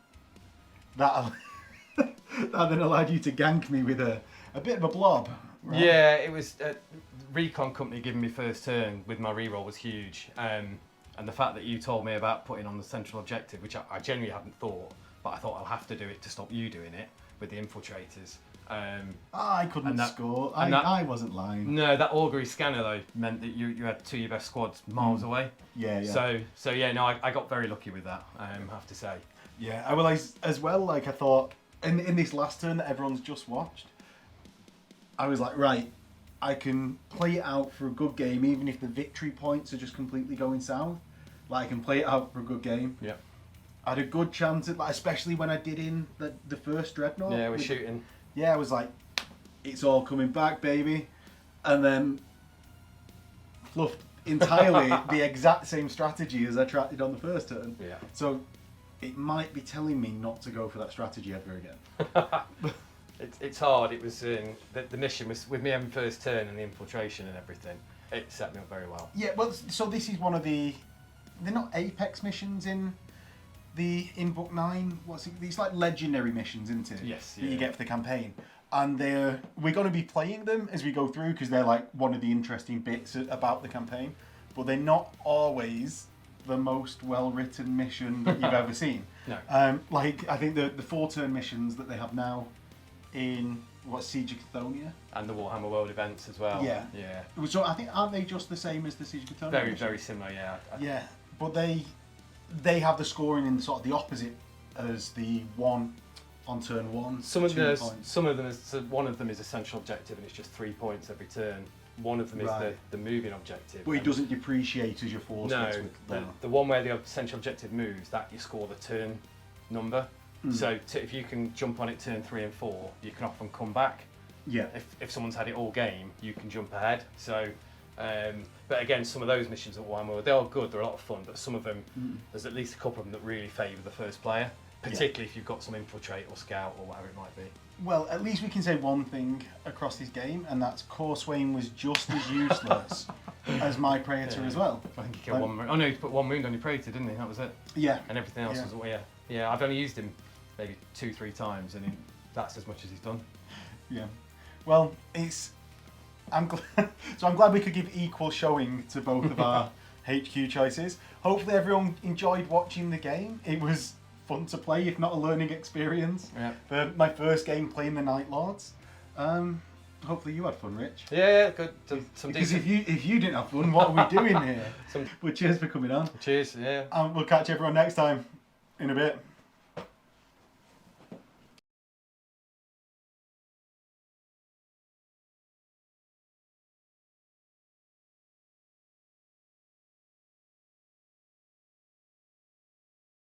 That then allowed you to gank me with a bit of a blob. Right? Yeah, it was recon company giving me first turn with my reroll was huge. And the fact that you told me about putting on the central objective, which I genuinely hadn't thought, but I thought I'll have to do it to stop you doing it with the infiltrators. I couldn't score. I wasn't lying. No, that augury scanner though meant that you had 2 of your best squads miles away. Yeah. So yeah, no, I got very lucky with that. I have to say. Yeah, I realised as well. I thought in this last turn that everyone's just watched, I was like, right, I can play it out for a good game, even if the victory points are just completely going south. I can play it out for a good game. Yeah. I had a good chance at especially when I did in the first dreadnought. Yeah, we're shooting. Yeah, I was like, it's all coming back, baby. And then fluffed entirely the exact same strategy as I tried on the first turn. Yeah. So it might be telling me not to go for that strategy ever again. It's hard. It was the mission was with me having first turn and the infiltration and everything. It set me up very well. Yeah, well, so this is one of they're not apex missions in in book 9, what's it? These like legendary missions, isn't it? Yes. That you get for the campaign, and we're going to be playing them as we go through because they're like one of the interesting bits about the campaign, but they're not always the most well-written mission that you've ever seen. No. Like I think the 4-turn missions that they have now in Siege of Chthonian And the Warhammer World events as well. Yeah. Yeah. So I think aren't they just the same as the Siege of Chthonian? Very, mission? very similar. Yeah. Yeah, but they have the scoring in sort of the opposite as the one on turn 1. Some of 2 them, points. so one of them is essential objective, and it's just 3 points every turn. One of them is Right. the moving objective. But it doesn't depreciate as your force No, gets with the one where the essential objective moves, that you score the turn number. Mm. So if you can jump on it turn 3 and 4, you can often come back. Yeah. If someone's had it all game, you can jump ahead. So, but again, some of those missions at Warhammer, they are good, they're a lot of fun, but some of them, there's at least a couple of them that really favour the first player, particularly if you've got some infiltrate or scout or whatever it might be. Well, at least we can say one thing across this game, and that's Corswain was just as useless as my Praetor as well. I think he killed one wound. Oh no, he put one wound on your Praetor, didn't he? That was it. Yeah. And everything else was, yeah. I've only used him maybe 2-3 times, and that's as much as he's done. Yeah. Well, I'm glad we could give equal showing to both of our HQ choices. Hopefully everyone enjoyed watching the game. It was fun to play, if not a learning experience. Yeah. For my first game playing the Night Lords. Hopefully you had fun, Rich. Yeah, good. Some Because decent. if you didn't have fun, what are we doing here? Well, cheers for coming on. Cheers. Yeah. And we'll catch everyone next time in a bit.